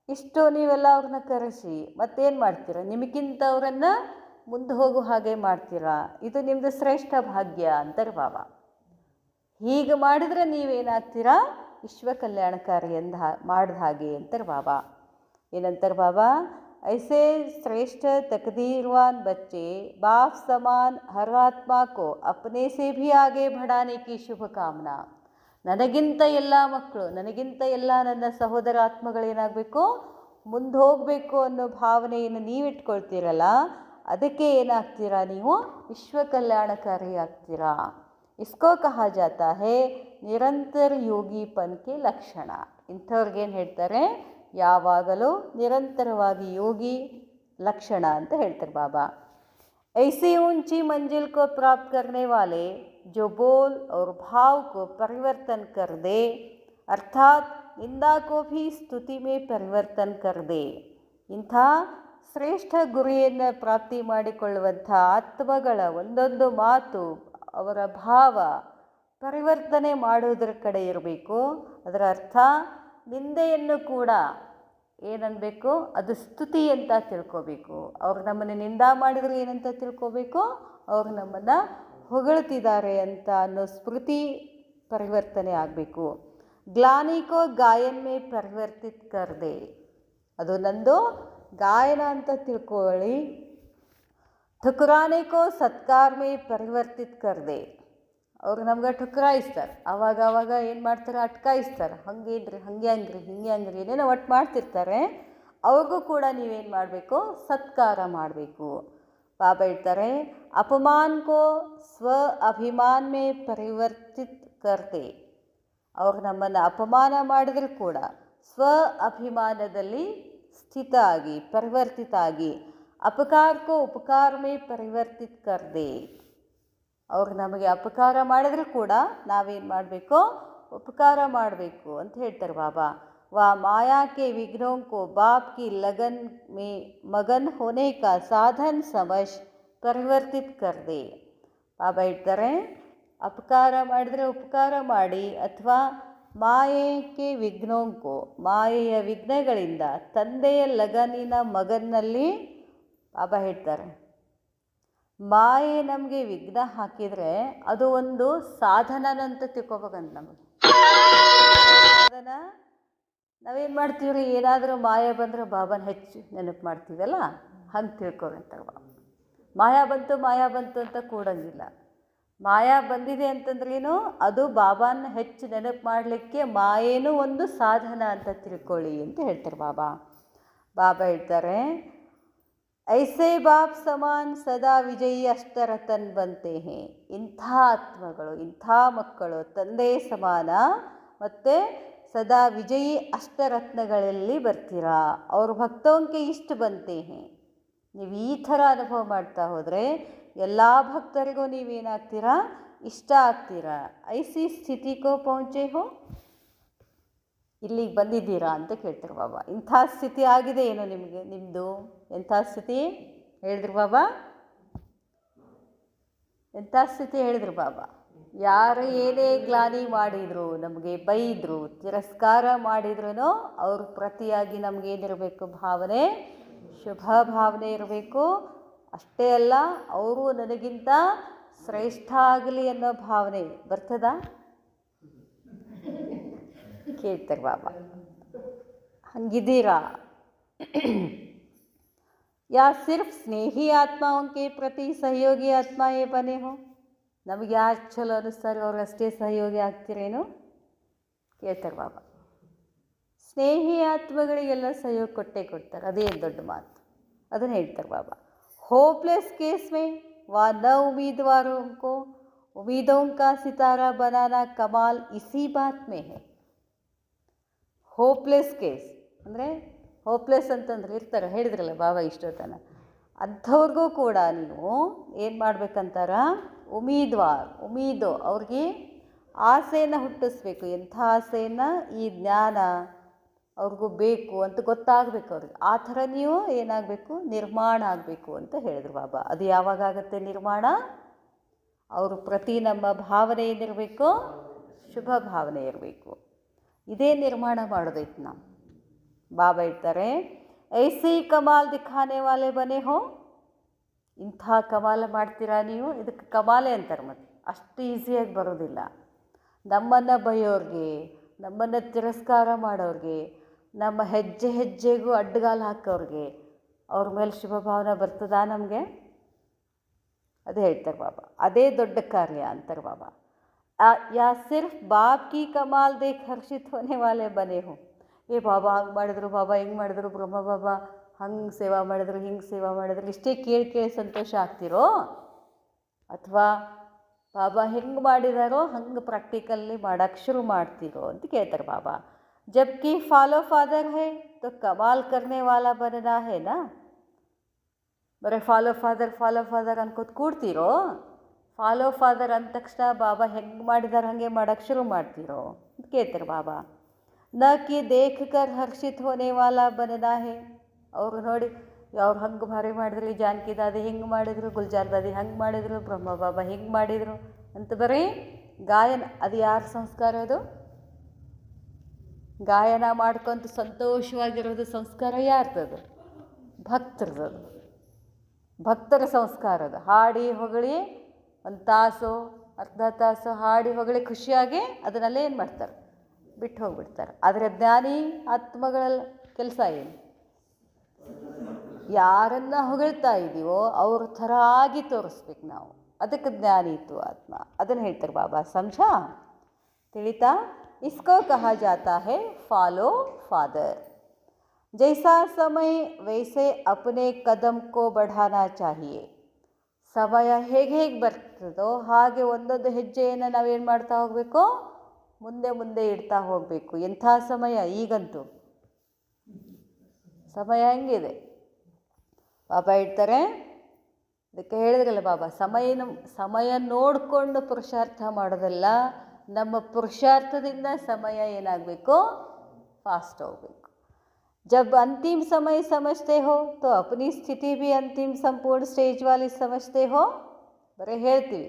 Speaker 1: ಇಷ್ಟು ನೀವೆಲ್ಲ ಅವ್ರನ್ನ ಕರೆಸಿ ಮತ್ತೇನು ಮಾಡ್ತೀರಾ, ನಿಮಗಿಂತ ಅವರನ್ನು ಮುಂದೆ ಹೋಗೋ ಹಾಗೆ ಮಾಡ್ತೀರಾ. ಇದು ನಿಮ್ಮದು ಶ್ರೇಷ್ಠ ಭಾಗ್ಯ ಅಂತಾರೆ ಬಾಬಾ. ಹೀಗೆ ಮಾಡಿದರೆ ನೀವೇನಾಗ್ತೀರಾ, ವಿಶ್ವ ಕಲ್ಯಾಣಕಾರಿ ಮಾಡಿದ ಹಾಗೆ ಅಂತಾರೆ ಬಾಬಾ. ಏನಂತಾರೆ ಬಾಬಾ, ऐसे श्रेष्ठ तकदीरवान बच्चे बाप समान हर आत्मा को अपने से भी आगे बढ़ाने की शुभकामना. ನನಗಿಂತ ಎಲ್ಲ ಮಕ್ಕಳು, ನನಗಿಂತ ಎಲ್ಲ ನನ್ನ ಸಹೋದರ ಆತ್ಮಗಳೇನಾಗಬೇಕು, ಮುಂದೆ ಹೋಗಬೇಕು ಅನ್ನೋ ಭಾವನೆಯನ್ನು ನೀವಿಟ್ಕೊಳ್ತೀರಲ್ಲ, ಅದಕ್ಕೆ ಏನಾಗ್ತೀರಾ, ನೀವು ವಿಶ್ವ ಕಲ್ಯಾಣಕಾರಿ ಆಗ್ತೀರಾ. ಇಸ್ಕೋ ಕಹಾ ಜಾತಾ ಹೇ ನಿರಂತರ ಯೋಗಿಪನ್ ಕೆ ಲಕ್ಷಣ. ಇಂಥವ್ರಿಗೇನು ಹೇಳ್ತಾರೆ, ಯಾವಾಗಲೂ ನಿರಂತರವಾಗಿ ಯೋಗಿ ಲಕ್ಷಣ ಅಂತ ಹೇಳ್ತಾರೆ ಬಾಬಾ. ऐसी ऊंची मंजिल को प्राप्त करने वाले जो बोल और भाव को परिवर्तन कर दे, अर्थात निंदा को भी स्तुति में परिवर्तन कर दे. ಇಂಥ ಶ್ರೇಷ್ಠ ಗುರಿಯನ್ನು ಪ್ರಾಪ್ತಿ ಮಾಡಿಕೊಳ್ಳುವಂಥ ಆತ್ಮಗಳ ಒಂದೊಂದು ಮಾತು, ಅವರ ಭಾವ ಪರಿವರ್ತನೆ ಮಾಡುವುದರ ಕಡೆ ಇರಬೇಕು. ಅದರ ಅರ್ಥ ನಿಂದೆಯನ್ನು ಕೂಡ ಏನನ್ನಬೇಕು, ಅದು ಸ್ತುತಿ ಅಂತ ತಿಳ್ಕೋಬೇಕು. ಅವ್ರು ನಮ್ಮನ್ನು ನಿಂದ ಮಾಡಿದರೆ ಏನಂತ ತಿಳ್ಕೋಬೇಕು, ಅವರು ನಮ್ಮನ್ನು ಹೊಗಳ್ತಿದ್ದಾರೆ ಅಂತ ಅನ್ನೋ ಸ್ಮೃತಿ ಪರಿವರ್ತನೆ ಆಗಬೇಕು. ಗ್ಲಾನಿಕೋ ಗಾಯನ್ ಮೇ ಪರಿವರ್ತಿತ್ ಕರ್ದೆ, ಅದು ನಂದು ಗಾಯನ ಅಂತ ತಿಳ್ಕೊಳ್ಳಿ. ಠುಕರಾನೆಕೋ ಸತ್ಕಾರ ಮೇ ಪರಿವರ್ತಿತ್ ಕರ್ದೆ, ಅವ್ರು ನಮ್ಗೆ ಠುಕರಾಯಿಸ್ತಾರೆ, ಆವಾಗ ಏನು ಮಾಡ್ತಾರೆ, ಅಟ್ಕಾಯಿಸ್ತಾರೆ, ಹಂಗೇನ್ರಿ, ಹಂಗೆ ಹಂಗ್ರಿ, ಹಿಂಗೆ ಹಂಗ್ರಿ, ಏನೇನೋ ಒಟ್ಟು ಮಾಡ್ತಿರ್ತಾರೆ. ಅವ್ರಿಗೂ ಕೂಡ ನೀವೇನು ಮಾಡಬೇಕು, ಸತ್ಕಾರ ಮಾಡಬೇಕು. ಬಾಬಾ ಹೇಳ್ತಾರೆ, ಅಪಮಾನ್ ಕೋ ಸ್ವ ಅಭಿಮಾನ್ ಮೇ ಪರಿವರ್ತಿತ್ ಕರ್ದೆ, ಅವ್ರು ನಮ್ಮನ್ನು ಅಪಮಾನ ಮಾಡಿದ್ರು ಕೂಡ ಸ್ವ ಅಭಿಮಾನದಲ್ಲಿ ಸ್ಥಿತ ಆಗಿ, ಪರಿವರ್ತಿತ ಆಗಿ, ಅಪಕಾರ ಕೋ ಉಪಕಾರ ಮೇ ಪರಿವರ್ತಿತ್ ಕರ್ದೆ, ಅವ್ರು ನಮಗೆ ಅಪಕಾರ ಮಾಡಿದ್ರು ಕೂಡ ನಾವೇನು ಮಾಡಬೇಕು, ಉಪಕಾರ ಮಾಡಬೇಕು ಅಂತ ಹೇಳ್ತಾರೆ ಬಾಬಾ. ವಾ ಮಾಯಾ ಕೆ ವಿಘ್ನೋं को बाप की लगन में मगन होने का साधन समझ परिवर्तित कर दे. ಬಾಬಾ ಹೇಳ್ತಾರೆ, ಅಪಕಾರ ಮಾಡಿದರೆ ಉಪಕಾರ ಮಾಡಿ, ಅಥವಾ ಮಾಯೆಗೆ ವಿಘ್ನೋಂಕೋ, ಮಾಯೆಯ ವಿಘ್ನಗಳಿಂದ ತಂದೆಯ ಲಗನಿನ ಮಗನಲ್ಲಿ ಬಾಬಾ ಹೇಳ್ತಾರೆ, ಮಾಯೆ ನಮಗೆ ವಿಘ್ನ ಹಾಕಿದರೆ ಅದು ಒಂದು ಸಾಧನನಂತ ತಿಳ್ಕೊಬೇಕಂತ. ನಮಗೆ ಸಾಧನ, ನಾವೇನು ಮಾಡ್ತೀವ್ರಿ, ಏನಾದರೂ ಮಾಯೆ ಬಂದರೆ ಬಾಬಾನ ಹೆಚ್ಚು ನೆನಪು ಮಾಡ್ತೀವಲ್ಲ, ಹಂಗೆ ತಿಳ್ಕೊಬೇಕಂತಾರೆ ಬಾಬಾ. ಮಾಯಾ ಬಂತು ಅಂತ ಕೂಡಂಗಿಲ್ಲ. ಮಾಯಾ ಬಂದಿದೆ ಅಂತಂದ್ರೇನು, ಅದು ಬಾಬಾನ ಹೆಚ್ಚು ನೆನಪು ಮಾಡಲಿಕ್ಕೆ ಮಾಯೇನೂ ಒಂದು ಸಾಧನ ಅಂತ ತಿಳ್ಕೊಳ್ಳಿ ಅಂತ ಹೇಳ್ತಾರೆ ಬಾಬಾ. ಬಾಬಾ ಹೇಳ್ತಾರೆ, ಐಸೆ ಬಾಪ್ ಸಮಾನ್ ಸದಾ ವಿಜಯಿ ಅಷ್ಟರತನ್ ಬಂತೆ ಹೇ. ಇಂಥ ಆತ್ಮಗಳು, ಇಂಥ ಮಕ್ಕಳು ತಂದೆ ಸಮಾನ ಮತ್ತು ಸದಾ ವಿಜಯಿ ಅಷ್ಟರತ್ನಗಳಲ್ಲಿ ಬರ್ತೀರಾ. ಅವ್ರ ಭಕ್ತೋಂಕೆ ಇಷ್ಟ ಬಂತೆ ಹೇ. ನೀವು ಈ ಥರ ಅನುಭವ ಮಾಡ್ತಾ ಹೋದರೆ ಎಲ್ಲ ಭಕ್ತರಿಗೂ ನೀವೇನಾಗ್ತೀರಾ, ಇಷ್ಟ ಆಗ್ತೀರಾ. ಐಸಿ ಸ್ಥಿತಿ ಕೋ ಪਹੁಂಚೆ ಹೋ, ಇಲ್ಲಿಗೆ ಬಂದಿದ್ದೀರಾ ಅಂತ ಕೇಳ್ತಾರೆ ಬಾಬಾ. ಇಂಥ ಸ್ಥಿತಿ ಆಗಿದೆ ಏನೋ ನಿಮಗೆ, ನಿಮ್ಮದು ಎಂಥ ಸ್ಥಿತಿ ಹೇಳಿದ್ರು ಬಾಬಾ, ಎಂಥ ಸ್ಥಿತಿ ಹೇಳಿದ್ರು ಬಾಬಾ. ಯಾರು ಏನೇ ಗ್ಲಾನಿ ಮಾಡಿದರು, ನಮಗೆ ಬೈದರು, ತಿರಸ್ಕಾರ ಮಾಡಿದ್ರೂ ಅವ್ರ ಪ್ರತಿಯಾಗಿ ನಮಗೇನಿರಬೇಕು, ಭಾವನೆ, ಶುಭ ಭಾವನೆ ಇರಬೇಕು. ಅಷ್ಟೇ ಅಲ್ಲ, ಅವರು ನನಗಿಂತ ಶ್ರೇಷ್ಠ ಆಗಲಿ ಅನ್ನೋ ಭಾವನೆ ಬರ್ತದ ಕೇಳ್ತಾರೆ ಬಾಬಾ. ಹಂಗಿದ್ದೀರಾ? या सिर्फ स्नेही आत्माओं के प्रति सहयोगी आत्मा ये बने हो. ನಮಗೆ ಯಾರು ಚಲೋ ಅನ್ನಿಸ್ತಾರೋ ಅವ್ರು ಅಷ್ಟೇ ಸಹಯೋಗಿ ಆಗ್ತೀರೇನು ಕೇಳ್ತಾರೆ ಬಾಬಾ. ಸ್ನೇಹಿ ಆತ್ಮಗಳಿಗೆಲ್ಲ ಸಹಯೋಗ ಕೊಟ್ಟೇ ಕೊಡ್ತಾರೆ, ಅದೇ ದೊಡ್ಡ ಮಾತು. ಅದನ್ನು ಹೇಳ್ತಾರೆ ಬಾಬಾ. ಹೋಪ್ಲೆಸ್ ಕೇಸ್ ಮೇ ವಾ ನ ಉम्मीदवारों को उम्मीदों का सितारा बनाना कमाल इसी बात में है. ಹೋಪ್ಲೆಸ್ ಕೇಸ್ ಅಂದರೆ ಹೋಪ್ಲೆಸ್ ಅಂತಂದ್ರೆ ಇರ್ತಾರೆ, ಹೇಳಿದ್ರಲ್ಲ ಬಾಬಾ ಇಷ್ಟೊತ್ತನ. ಅಂಥವ್ರಿಗೂ ಕೂಡ ನೀವು ಏನು ಮಾಡ್ಬೇಕಂತಾರ, ಉಮೀದು ಅವ್ರಿಗೆ ಆಸೆಯನ್ನು ಹುಟ್ಟಿಸ್ಬೇಕು. ಎಂಥ ಆಸೆಯನ್ನು, ಈ ಜ್ಞಾನ ಅವ್ರಿಗೂ ಬೇಕು ಅಂತ ಗೊತ್ತಾಗಬೇಕು ಅವ್ರಿಗೆ. ಆ ಥರ ನೀವು ಏನಾಗಬೇಕು, ನಿರ್ಮಾಣ ಆಗಬೇಕು ಅಂತ ಹೇಳಿದ್ರು ಬಾಬಾ. ಅದು ಯಾವಾಗ ಆಗುತ್ತೆ ನಿರ್ಮಾಣ? ಅವರು ಪ್ರತಿ ನಮ್ಮ ಭಾವನೆ ಏನಿರಬೇಕು, ಶುಭ ಭಾವನೆ ಇರಬೇಕು. ಇದೇ ನಿರ್ಮಾಣ ಮಾಡೋದೈತೆ ನಾವು. ಬಾಬಾ ಹೇಳ್ತಾರೆ, ಐಸಿ ಕಮಾಲ್ ದಿಖಾನೆ ವಾಲೆ ಬನೆ ಹೋ. ಇಂಥ ಕಮಾಲ ಮಾಡ್ತೀರಾ ನೀವು, ಇದಕ್ಕೆ ಕಮಾಲೆ ಅಂತಾರೆ. ಮತ್ತು ಅಷ್ಟು ಈಸಿಯಾಗಿ ಬರೋದಿಲ್ಲ. ನಮ್ಮನ್ನು ಬೈಯೋರಿಗೆ, ನಮ್ಮನ್ನು ತಿರಸ್ಕಾರ ಮಾಡೋರಿಗೆ, ನಮ್ಮ ಹೆಜ್ಜೆ ಹೆಜ್ಜೆಗೂ ಅಡ್ಡಗಾಲು ಹಾಕೋರಿಗೆ ಅವ್ರ ಮೇಲೆ ಶುಭ ಭಾವನೆ ಬರ್ತದಾ ನಮಗೆ? ಅದೇ ಹೇಳ್ತಾರೆ ಬಾಬಾ. ಅದೇ ದೊಡ್ಡ ಕಾರ್ಯ ಅಂತಾರೆ ಬಾಬಾ. ಯಾ ಸಿರ್ಫ್ ಬಾಪ್ ಕಿ ಕಮಾಲ್ ದೇಖ್ ಹರ್ಷಿತ್ ಹೋನೆ ವಾಲೆ ಬನೆ ಹೋ. ಏ ಬಾಬಾ ಹಂಗೆ ಮಾಡಿದ್ರು, ಬಾಬಾ ಹಿಂಗೆ ಮಾಡಿದ್ರು, ಬ್ರಹ್ಮ ಬಾಬಾ ಹಂಗೆ ಸೇವಾ ಮಾಡಿದ್ರು, ಹಿಂಗೆ ಸೇವಾ ಮಾಡಿದ್ರು, ಇಷ್ಟೇ ಕೇಳಿ ಸಂತೋಷ ಆಗ್ತಿರೋ, ಅಥವಾ ಬಾಬಾ ಹೆಂಗೆ ಮಾಡಿದಾರೋ ಹಂಗೆ ಪ್ರಾಕ್ಟಿಕಲ್ಲಿ ಮಾಡೋಕ್ಕೆ ಶುರು ಮಾಡ್ತಿರೋ ಅಂತ ಕೇಳ್ತಾರೆ ಬಾಬಾ. ಜಬ್ಕಿ ಫಾಲೋ ಫಾದರ್ ಹೇ ತೋ ಕಮಾಲ್ ಕರ್ನೆ ವಾಲಾ ಬನನಾ ಹೇನಾ. ಬರೀ ಫಾಲೋ ಫಾದರ್ ಅನ್ಕೋತ ಕೂಡ್ತೀರೋ? ಫಾಲೋ ಫಾದರ್ ಅಂದ ತಕ್ಷಣ ಬಾಬಾ ಹೆಂಗೆ ಮಾಡಿದಾರೆ ಹಾಗೆ ಮಾಡೋಕ್ಕೆ ಶುರು ಮಾಡ್ತಿರೋ ಅಂತ ಕೇಳ್ತಾರೆ ಬಾಬಾ. ನ ಕಿ ದೇಖ್ ಕರ್ ಹರ್ಷಿತ್ ಹೋನೆ ವಾಲಾ ಬನನಾ ಹೇ. ಅವ್ರು ನೋಡಿ ಅವ್ರು ಹಂಗೆ ಭಾರಿ ಮಾಡಿದ್ರು, ಜಾನಕಿ ದಾದಿ ಹಿಂಗೆ ಮಾಡಿದರು, ಗುಲ್ಜಾರ್ ದಾದಿ ಹಂಗೆ ಮಾಡಿದರು, ಬ್ರಹ್ಮ ಬಾಬಾ ಹಿಂಗೆ ಮಾಡಿದರು ಅಂತ ಬರೀ ಗಾಯನ. ಅದು ಯಾರ ಸಂಸ್ಕಾರ? ಅದು ಗಾಯನ ಮಾಡ್ಕೊಂತ ಸಂತೋಷವಾಗಿರೋದು ಸಂಸ್ಕಾರ ಯಾರ್ದದು? ಭಕ್ತರದು. ಭಕ್ತರ ಸಂಸ್ಕಾರ ಅದು. ಹಾಡಿ ಹೊಗಳಿ ಒಂದು ತಾಸು ಅರ್ಧ ತಾಸು ಹಾಡಿ ಹೊಗಳಿ ಖುಷಿಯಾಗಿ ಅದನ್ನೆಲ್ಲ ಏನು ಮಾಡ್ತಾರೆ, ಬಿಟ್ಟು ಹೋಗ್ಬಿಡ್ತಾರೆ. ಆದರೆ ಜ್ಞಾನಿ ಆತ್ಮಗಳ ಕೆಲಸ ಏನು? ಯಾರನ್ನು ಹೊಗಳ್ತಾ ಇದ್ದೀವೋ ಅವ್ರ ಥರ ಆಗಿ ತೋರಿಸ್ಬೇಕು ನಾವು. ಅದಕ್ಕೆ ಜ್ಞಾನಿ ಇತ್ತು ಆತ್ಮ. ಅದನ್ನು ಹೇಳ್ತಾರೆ ಬಾಬಾ. ಸಮझा? ತಿಳಿತಾ? इसको कहा जाता है फॉलो फादर. जैसा समय वैसे अपने कदम को बढ़ाना चाहिए. ಸಮಯ ಹೇಗೆ ಹೇಗೆ ಬರ್ತದೋ ಹಾಗೆ ಒಂದೊಂದು ಹೆಜ್ಜೆಯನ್ನು ನಾವೇನು ಮಾಡ್ತಾ ಹೋಗಬೇಕು, ಮುಂದೆ ಮುಂದೆ ಇಡ್ತಾ ಹೋಗಬೇಕು. ಎಂಥ ಸಮಯ ಈಗಂತೂ, ಸಮಯ ಹೆಂಗಿದೆ ಬಾಬಾ ಹೇಳ್ತಾರೆ. ಅದಕ್ಕೆ ಹೇಳಿದ್ರಲ್ಲ ಬಾಬಾ, ಸಮಯ ನೋಡಿಕೊಂಡು ಪುರುಷಾರ್ಥ ಮಾಡೋದಲ್ಲ, ನಮ್ಮ ಪುರುಷಾರ್ಥದಿಂದ ಸಮಯ ಏನಾಗಬೇಕು, ಫಾಸ್ಟ್ ಹೋಗಬೇಕು. जब अंतिम समय समझते हो तो अपनी स्थिति भी अंतिम संपूर्ण स्टेज वाली समझते हो. ಬರೀ ಹೇಳ್ತೀವಿ,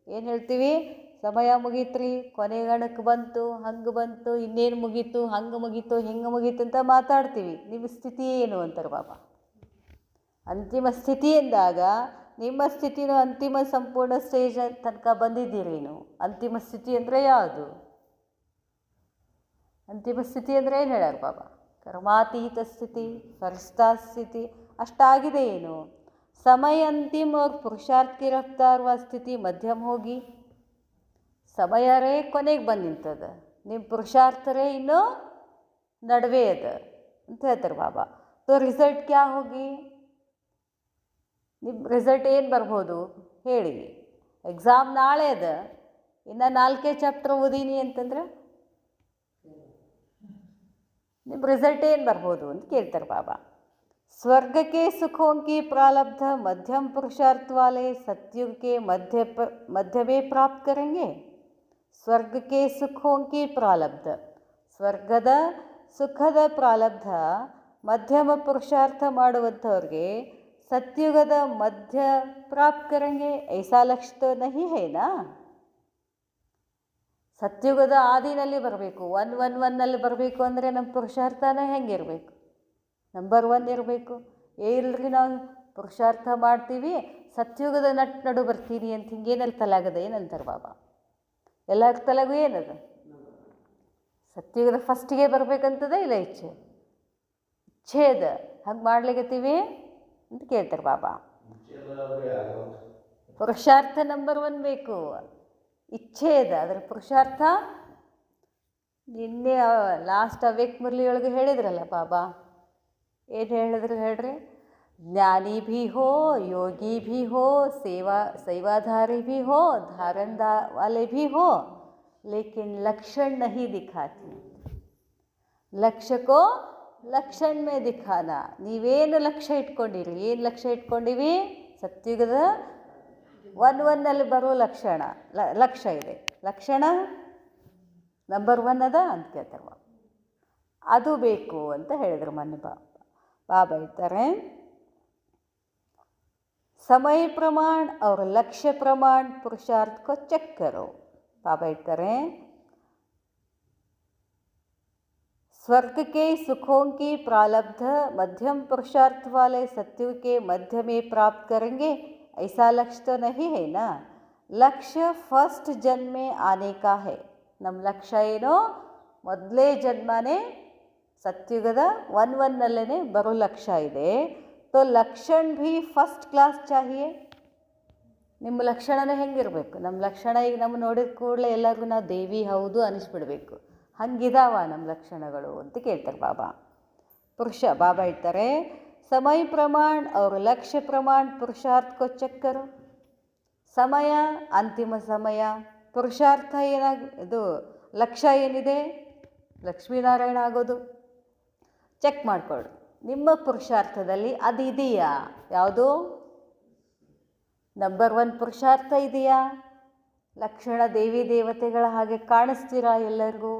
Speaker 1: ಏನು ಹೇಳ್ತೀವಿ, ಸಮಯ ಮುಗೀತ್ರಿ, ಕೊನೆಗಣಕ್ಕೆ ಬಂತು, ಹಂಗೆ ಬಂತು, ಇನ್ನೇನು ಮುಗೀತು, ಹಂಗೆ ಮುಗೀತು, ಹಿಂಗೆ ಮುಗೀತು ಅಂತ ಮಾತಾಡ್ತೀವಿ. ನಿಮ್ಮ ಸ್ಥಿತಿ ಏನು ಅಂತಾರೆ ಬಾಬಾ. ಅಂತಿಮ ಸ್ಥಿತಿ ಎಂದಾಗ ನಿಮ್ಮ ಸ್ಥಿತಿನೂ ಅಂತಿಮ ಸಂಪೂರ್ಣ ಸ್ಟೇಜ್ ತನಕ ಬಂದಿದ್ದೀರಿ ನೀವು. ಅಂತಿಮ ಸ್ಥಿತಿ ಅಂದರೆ ಯಾವುದು? ಅಂತಿಮ ಸ್ಥಿತಿ ಅಂದರೆ ಏನು ಹೇಳ್ಯಾರ ಬಾಬಾ? ಕರ್ಮಾತೀತ ಸ್ಥಿತಿ, ಫರಿಸ್ತಾ ಸ್ಥಿತಿ ಅಷ್ಟಾಗಿದೆ ಏನು? ಸಮಯ ಅಂತಿಮ और पुरुषार्थ की रफ्तार व ಸ್ಥಿತಿ ಮಧ್ಯಮ ಹೋಗಿ ಸಮಯರೇ ಕೊನೆಗೆ ಬಂದು ನಿಂತದ, ನಿಮ್ಮ ಪುರುಷಾರ್ಥರೇ ಇನ್ನೂ ನಡುವೆ ಅದ ಅಂತ ಹೇಳ್ತಾರೆ ಬಾಬಾ. ತೋ ರಿಸಲ್ಟ್ ಕ್ಯಾ ಹೋಗಿ? ನಿಮ್ಮ ರಿಸಲ್ಟ್ ಏನು ಬರ್ಬೋದು ಹೇಳಿ? ಎಕ್ಸಾಮ್ ನಾಳೆ ಅದ, ಇನ್ನು 4 ಚಾಪ್ಟರ್ ಓದೀನಿ ಅಂತಂದ್ರೆ ನಿಮ್ಮ ರಿಸಲ್ಟ್ ಏನು ಬರ್ಬೋದು ಅಂತ ಕೇಳ್ತಾರೆ ಬಾಬಾ. स्वर्ग के सुखों की प्रारब्ध मध्यम पुरुषार्थ वाले सत्युग के मध्य में प्राप्त करेंगे. ಸ್ವರ್ಗ ಕೆ ಸುಖೋಂ ಕಿ ಪ್ರಾರಬ್ಧ, ಸ್ವರ್ಗದ ಸುಖದ ಪ್ರಾರಬ್ಧ ಮಧ್ಯಮ ಪುರುಷಾರ್ಥ ಮಾಡುವಂಥವ್ರಿಗೆ ಸತ್ಯುಗದ ಮಧ್ಯ ಪ್ರಾಪ್ತ ಕರೆಂಗೆ. ಐಸಾ ಲಕ್ಷ್ಯ ತೋ ನಹಿ ಹೇ ನಾ? ಸತ್ಯುಗದ ಆದಿನಲ್ಲಿ ಬರಬೇಕು, 111ನಲ್ಲಿ ಬರಬೇಕು ಅಂದರೆ ನಮ್ಮ ಪುರುಷಾರ್ಥನೇ ಹೆಂಗಿರಬೇಕು? ನಂಬರ್ 1 ಇರಬೇಕು. ಇಲ್ಲರಿ ನಾವು ಪುರುಷಾರ್ಥ ಮಾಡ್ತೀವಿ, ಸತ್ಯುಗದ ನಡು ಬರ್ತೀನಿ ಅಂತ ಹಿಂಗೇನಲ್ಲಿ ತಲೆಗದ ಏನಂತಾರೆ ಬಾಬಾ? ಎಲ್ಲರ ತಲೆಗೂ ಏನದ? ಸತ್ಯುಗದ ಫಸ್ಟಿಗೆ ಬರಬೇಕಂತದ ಇಲ್ಲ ಇಚ್ಛೆ ಅದ. ಹಂಗೆ ಮಾಡ್ಲಿಕ್ಕತ್ತೀವಿ ಅಂತ ಕೇಳ್ತಾರೆ ಬಾಬಾ. ಪುರುಷಾರ್ಥ ನಂಬರ್ 1 ಬೇಕು, ಇಚ್ಛೆ ಇದೆ. ಅದರ ಪುರುಷಾರ್ಥ ನಿನ್ನೆ ಲಾಸ್ಟ್ ಅವ್ಯಕ್ತ ಮುರಳಿಯೊಳಗೆ ಹೇಳಿದ್ರಲ್ಲ ಬಾಬಾ, ಏನು ಹೇಳಿದ್ರು ಹೇಳ್ರಿ? ज्ञानी भी हो, योगी भी हो, सेवाधारी भी हो, धारण वाले भी हो, लेकिन लक्षण नहीं दिखाती. लक्ष्य को लक्षण में दिखाना. ನೀವೇನು ಲಕ್ಷ್ಯ ಇಟ್ಕೊಂಡಿರಿ? ಏನು ಲಕ್ಷ್ಯ ಇಟ್ಕೊಂಡಿವಿ? ಸತ್ಯುಗದ 1:1 ಬರೋ ಲಕ್ಷ್ಯ ಇದೆ. ಲಕ್ಷಣ ನಂಬರ್ 1 ಅದ ಅಂತ ಕೇಳ್ತಾರೆ. ಅದು ಬೇಕು ಅಂತ ಹೇಳಿದರು ಮೊನ್ನೆ ಬಾಬಾ ಹೇಳ್ತಾರೆ. समय प्रमाण और लक्ष्य प्रमाण पुरुषार्थ को चेक करो. बाबा कहते हैं स्वर्ग के सुखों की प्रारब्ध मध्यम पुरुषार्थ वाले सत्युग के मध्य में प्राप्त करेंगे, ऐसा लक्ष्य तो नहीं है ना. लक्ष्य फर्स्ट जन्म में आने का है. ನಮ್ಮ ಲಕ್ಷ್ಯ ಏನೋ ಮೊದಲೇ ಜನ್ಮನೇ ಸತ್ಯುಗದ 1:1 ಬರೋ ಲಕ್ಷ್ಯ ಇದೆ. तो ಲಕ್ಷಣ ಭೀ ಫಸ್ಟ್ ಕ್ಲಾಸ್ ಚಾಹಿಯೇ. ನಿಮ್ಮ ಲಕ್ಷಣನೇ ಹೆಂಗಿರಬೇಕು? ನಮ್ಮ ಲಕ್ಷಣ ಈಗ ನಮ್ಮ ನೋಡಿದ ಕೂಡಲೇ ಎಲ್ಲರಿಗೂ ನಾವು ದೇವಿ ಹೌದು ಅನಿಸ್ಬಿಡ್ಬೇಕು. ಹಂಗಿದಾವ ನಮ್ಮ ಲಕ್ಷಣಗಳು ಅಂತ ಕೇಳ್ತಾರೆ ಬಾಬಾ. ಬಾಬಾ ಹೇಳ್ತಾರೆ ಸಮಯ ಪ್ರಮಾಣ ಅವ್ರ ಲಕ್ಷ್ಯ ಪ್ರಮಾಣ ಪುರುಷಾರ್ಥ ಕೋ ಚೆಕ್ ಕರೋ. ಸಮಯ ಅಂತಿಮ ಸಮಯ, ಪುರುಷಾರ್ಥ ಇದು ಲಕ್ಷ್ಯ ಏನಿದೆ ಲಕ್ಷ್ಮೀನಾರಾಯಣ ಆಗೋದು ಚೆಕ್ ಮಾಡಿಕೊಳ್ಳಿ. ನಿಮ್ಮ ಪುರುಷಾರ್ಥದಲ್ಲಿ ಅದು ಇದೆಯಾ? ಯಾವುದು ನಂಬರ್ 1 ಪುರುಷಾರ್ಥ ಇದೆಯಾ? ಲಕ್ಷಣ ದೇವಿ ದೇವತೆಗಳ ಹಾಗೆ ಕಾಣಿಸ್ತೀರಾ? ಎಲ್ಲರಿಗೂ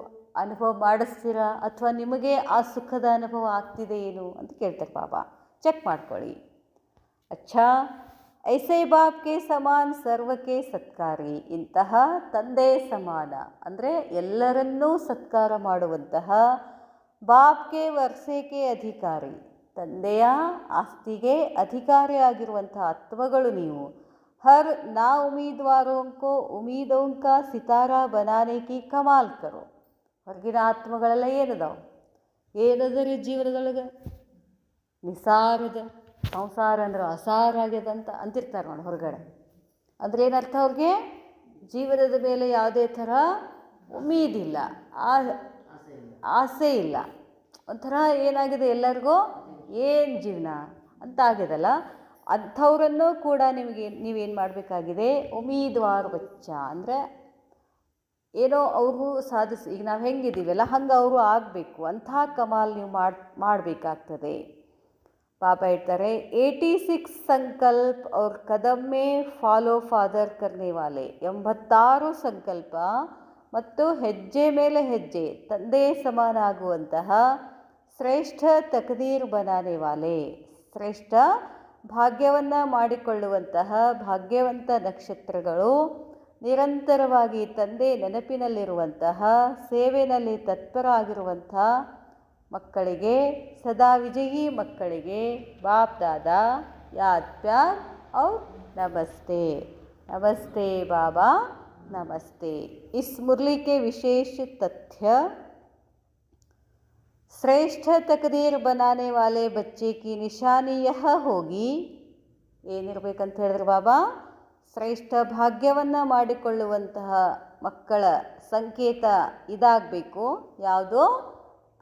Speaker 1: ಅನುಭವ ಮಾಡಿಸ್ತೀರಾ? ಅಥವಾ ನಿಮಗೆ ಆ ಸುಖದ ಅನುಭವ ಆಗ್ತಿದೆ ಏನು ಅಂತ ಕೇಳ್ತಾರೆ ಬಾಬಾ. ಚೆಕ್ ಮಾಡ್ಕೊಳ್ಳಿ. ಅಚ್ಚಾ ಐಸೇ ಬಾಪ್ಗೆ ಸಮಾನ ಸರ್ವಕ್ಕೆ ಸತ್ಕಾರಿ. ಇಂತಹ ತಂದೆ ಸಮಾನ ಅಂದರೆ ಎಲ್ಲರನ್ನೂ ಸತ್ಕಾರ ಮಾಡುವಂತಹ, ಬಾಪ್ಗೆ ವರ್ಷಕ್ಕೆ ಅಧಿಕಾರಿ, ತಂದೆಯ ಆಸ್ತಿಗೆ ಅಧಿಕಾರಿಯಾಗಿರುವಂಥ ಆತ್ಮಗಳು ನೀವು. ಹರ್ ನಾ ಉಮೀದ್ವಾರೋಂಕೋ ಉಮೀದೋಂಕ ಸಿತಾರ ಬನಾನೆ ಕಿ ಕಮಾಲ್ ಕರೋ. ಹೊರಗಿನ ಆತ್ಮಗಳೆಲ್ಲ ಏನದಾವು? ಏನದರಿ ಜೀವನದೊಳಗೆ? ನಿಸಾರದ ಸಂಸಾರ ಅಂದ್ರೆ ಅಸಾರ ಆಗ್ಯದಂತ ಅಂತಿರ್ತಾರೆ ನೋಡಿ ಹೊರಗಡೆ. ಅಂದರೆ ಏನರ್ಥ? ಅವ್ರಿಗೆ ಜೀವನದ ಮೇಲೆ ಯಾವುದೇ ಥರ ಉಮೀದಿಲ್ಲ, ಆಸೆ ಇಲ್ಲ. ಒಂಥರ ಏನಾಗಿದೆ ಎಲ್ಲರಿಗೂ ಏನು ಜೀವನ ಅಂತ ಆಗಿದೆಲ್ಲ. ಅಂಥವ್ರನ್ನೂ ಕೂಡ ನೀವೇನು ಮಾಡಬೇಕಾಗಿದೆ? ಉಮೀದ್ವಾರ್ ಬಚ್ಚ ಅಂದರೆ ಏನೋ ಅವ್ರಿಗೂ ಈಗ ನಾವು ಹೆಂಗಿದ್ದೀವಲ್ಲ ಹಂಗೆ ಅವರು ಆಗಬೇಕು. ಅಂಥ ಕಮಾಲ್ ನೀವು ಮಾಡಬೇಕಾಗ್ತದೆ. ಬಾಬಾ ಹೇಳ್ತಾರೆ 86 ಸಂಕಲ್ಪ ಅವ್ರ ಕದಮ್ಮೆ ಫಾಲೋ ಫಾದರ್ ಕರ್ನೆ ವಾಲೆ. 86 ಸಂಕಲ್ಪ ಮತ್ತು ಹೆಜ್ಜೆ ಮೇಲೆ ಹೆಜ್ಜೆ ತಂದೆ ಸಮಾನ ಆಗುವಂತಹ ಶ್ರೇಷ್ಠ ತಕದೀರ್ ಬನಾನೆ ವಾಲೆ, ಶ್ರೇಷ್ಠ ಭಾಗ್ಯವನ್ನು ಮಾಡಿಕೊಳ್ಳುವಂತಹ ಭಾಗ್ಯವಂತ ನಕ್ಷತ್ರಗಳು, ನಿರಂತರವಾಗಿ ತಂದೆ ನೆನಪಿನಲ್ಲಿರುವಂತಹ ಸೇವೆಯಲ್ಲಿ ತತ್ಪರ ಆಗಿರುವಂಥ ಮಕ್ಕಳಿಗೆ, ಸದಾ ವಿಜಯी ಮಕ್ಕಳಿಗೆ ಬಾಪ್ ದಾದಾ ಯಾದ್ ಪ್ಯಾರ್ ಔರ್ ನಮಸ್ತೆ. नमस्ते बाबा, नमस्ते. इस मुरली के विशेष तथ्य श्रेष्ठ तकदीर बनाने वाले बच्चे की निशानी यह होगी. ಏನಿರಬೇಕಂತ ಹೇಳಿದ್ರು ಬಾಬಾ? ಶ್ರೇಷ್ಠ ಭಾಗ್ಯವನ್ನು ಮಾಡಿಕೊಳ್ಳುವಂತಹ ಮಕ್ಕಳ ಸಂಕೇತ ಇದಾಗಬೇಕು. ಯಾವುದು?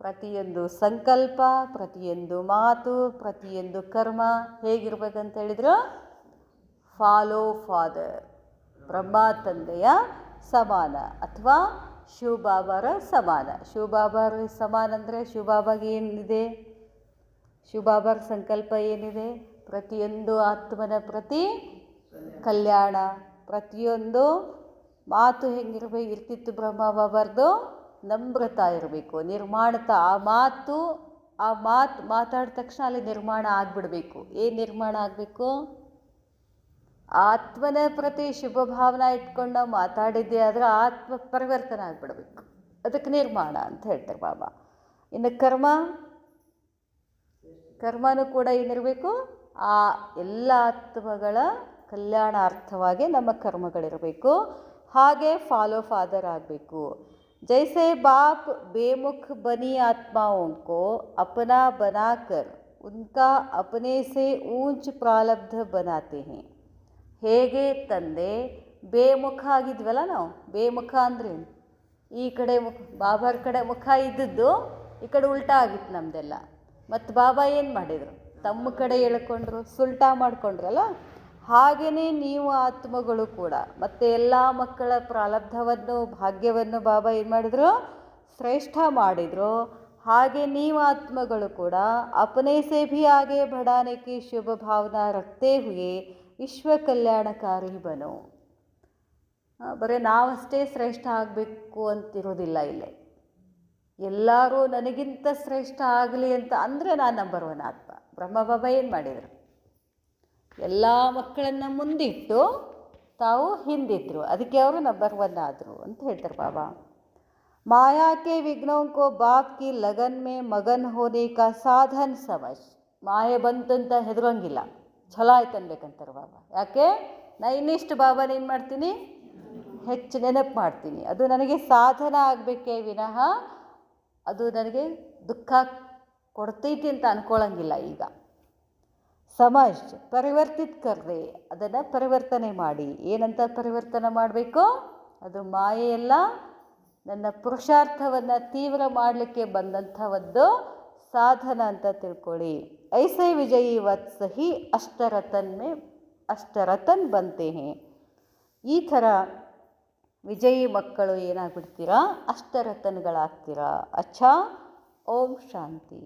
Speaker 1: ಪ್ರತಿಯೊಂದು ಸಂಕಲ್ಪ, ಪ್ರತಿಯೊಂದು ಮಾತು, ಪ್ರತಿಯೊಂದು ಕರ್ಮ ಹೇಗಿರ್ಬೇಕಂತ ಹೇಳಿದ್ರು? ಫಾಲೋ ಫಾದರ್, ಬ್ರಹ್ಮ ತಂದೆಯ ಸಮಾನ ಅಥವಾ ಶಿವಬಾಬಾರ ಸಮಾನ. ಶಿವಬಾಬಾರ ಸಮಾನ ಅಂದರೆ ಶಿವಬಾಬಾಗೆ ಏನಿದೆ? ಶಿವಬಾಬಾರ ಸಂಕಲ್ಪ ಏನಿದೆ? ಪ್ರತಿಯೊಂದು ಆತ್ಮನ ಪ್ರತಿ ಕಲ್ಯಾಣ. ಪ್ರತಿಯೊಂದು ಮಾತು ಇರ್ತಿತ್ತು ಬ್ರಹ್ಮ ಬಾಬಾರ್ದು? ನಮ್ರತ ಇರಬೇಕು, ನಿರ್ಮಾಣತ. ಆ ಮಾತು ಮಾತಾಡಿದ ತಕ್ಷಣ ಅಲ್ಲಿ ನಿರ್ಮಾಣ ಆಗಿಬಿಡಬೇಕು. ಏನು ನಿರ್ಮಾಣ ಆಗಬೇಕು? ಆತ್ಮನ ಪ್ರತಿ ಶುಭ ಭಾವನಾ ಇಟ್ಕೊಂಡು ನಾವು ಮಾತಾಡಿದ್ದೆ ಆದರೆ ಆತ್ಮ ಪರಿವರ್ತನೆ ಆಗಿಬಿಡಬೇಕು. ಅದಕ್ಕೆ ನಿರ್ಮಾಣ ಅಂತ ಹೇಳ್ತಾರೆ ಬಾಬಾ. ಇನ್ನು ಕರ್ಮನೂ ಕೂಡ ಏನಿರಬೇಕು? ಆ ಎಲ್ಲ ಆತ್ಮಗಳ ಕಲ್ಯಾಣಾರ್ಥವಾಗಿ ನಮ್ಮ ಕರ್ಮಗಳಿರಬೇಕು. ಹಾಗೆ ಫಾಲೋ ಫಾದರ್ ಆಗಬೇಕು. जैसे बाप बेमुख बनी आत्माओं को अपना बनाकर उनका अपने से ऊंच प्रारब्ध बनाते हैं. ಹೇಗೆ ತಂದೆ ಬೇಮುಖ ಆಗಿದ್ವಲ್ಲ ನಾವು, ಬೇಮುಖ ಅಂದ್ರೆ ಈ ಕಡೆ ಮುಖ, ಬಾಬಾರ ಕಡೆ ಮುಖ ಇದ್ದದ್ದು ಈ ಕಡೆ ಉಲ್ಟಾ ಆಗಿತ್ತು ನಮ್ಮದೆಲ್ಲ. ಮತ್ತು ಬಾಬಾ ಏನು ಮಾಡಿದರು, ತಮ್ಮ ಕಡೆ ಎಳ್ಕೊಂಡ್ರು, ಸುಲ್ಟಾ ಮಾಡಿಕೊಂಡ್ರಲ್ಲ. ಹಾಗೆಯೇ ನೀವು ಆತ್ಮಗಳು ಕೂಡ ಮತ್ತು ಎಲ್ಲ ಮಕ್ಕಳ ಪ್ರಾರಬ್ಧವನ್ನು ಭಾಗ್ಯವನ್ನು ಬಾಬಾ ಏನು ಮಾಡಿದ್ರು, ಶ್ರೇಷ್ಠ ಮಾಡಿದರು. ಹಾಗೆ ನೀವು ಆತ್ಮಗಳು ಕೂಡ अपने से भी आगे बढ़ाने की शुभ भावना रखते हुए ವಿಶ್ವ ಕಲ್ಯಾಣಕಾರಿ ಬನೋ. ಬರೀ ನಾವಷ್ಟೇ ಶ್ರೇಷ್ಠ ಆಗಬೇಕು ಅಂತಿರೋದಿಲ್ಲ ಇಲ್ಲಿ. ಎಲ್ಲರೂ ನನಗಿಂತ ಶ್ರೇಷ್ಠ ಆಗಲಿ ಅಂತ ಅಂದರೆ ನಾನು ನಂಬರ್ ಒನ್ ಆತ್ಮ. ಬ್ರಹ್ಮಬಾಬಾ ಏನು ಮಾಡಿದರು, ಎಲ್ಲ ಮಕ್ಕಳನ್ನು ಮುಂದಿಟ್ಟು ತಾವು ಹಿಂದಿದ್ರು, ಅದಕ್ಕೆ ಅವರು ನಂಬರ್ ಒನ್ ಆದರು ಅಂತ ಹೇಳ್ತಾರೆ ಬಾಬಾ. माया के विघ्नों को बाप की लगन में मगन होने का साधन समझ. ಮಾಯೆ ಬಂತಂತ ಹೆದರೋಂಗಿಲ್ಲ, ಛಲೋ ಆಯ್ತು ಅನ್ಬೇಕಂತಾರೆ ಬಾಬಾ. ಯಾಕೆ, ನಾ ಇನ್ನಿಷ್ಟು ಬಾಬಾನ ಏನು ಮಾಡ್ತೀನಿ, ಹೆಚ್ಚು ನೆನಪು ಮಾಡ್ತೀನಿ. ಅದು ನನಗೆ ಸಾಧನ ಆಗಬೇಕೇ ವಿನಃ ಅದು ನನಗೆ ದುಃಖ ಕೊಡ್ತೈತಿ ಅಂತ ಅಂದ್ಕೊಳ್ಳಂಗಿಲ್ಲ. ಈಗ ಸಮಜ್ ಪರಿವರ್ತಿತ ಕರ್ರೆ, ಅದನ್ನು ಪರಿವರ್ತನೆ ಮಾಡಿ. ಏನಂತ ಪರಿವರ್ತನೆ ಮಾಡಬೇಕು, ಅದು ಮಾಯೆಯಲ್ಲ, ನನ್ನ ಪುರುಷಾರ್ಥವನ್ನು ತೀವ್ರ ಮಾಡಲಿಕ್ಕೆ ಬಂದಂಥ ಒಂದು ಸಾಧನ ಅಂತ ತಿಳ್ಕೊಳ್ಳಿ. ಐಸೆ ವಿಜಯಿ ವತ್ಸಹಿ ಅಷ್ಟರತನ್ ಬಂತೆ ಹೇ. ಈ ಥರ ವಿಜಯಿ ಮಕ್ಕಳು ಏನಾಗ್ಬಿಡ್ತೀರಾ, ಅಷ್ಟರತನ್ಗಳಾಗ್ತೀರಾ. ಅಚ್ಛಾ, ಓಂ ಶಾಂತಿ.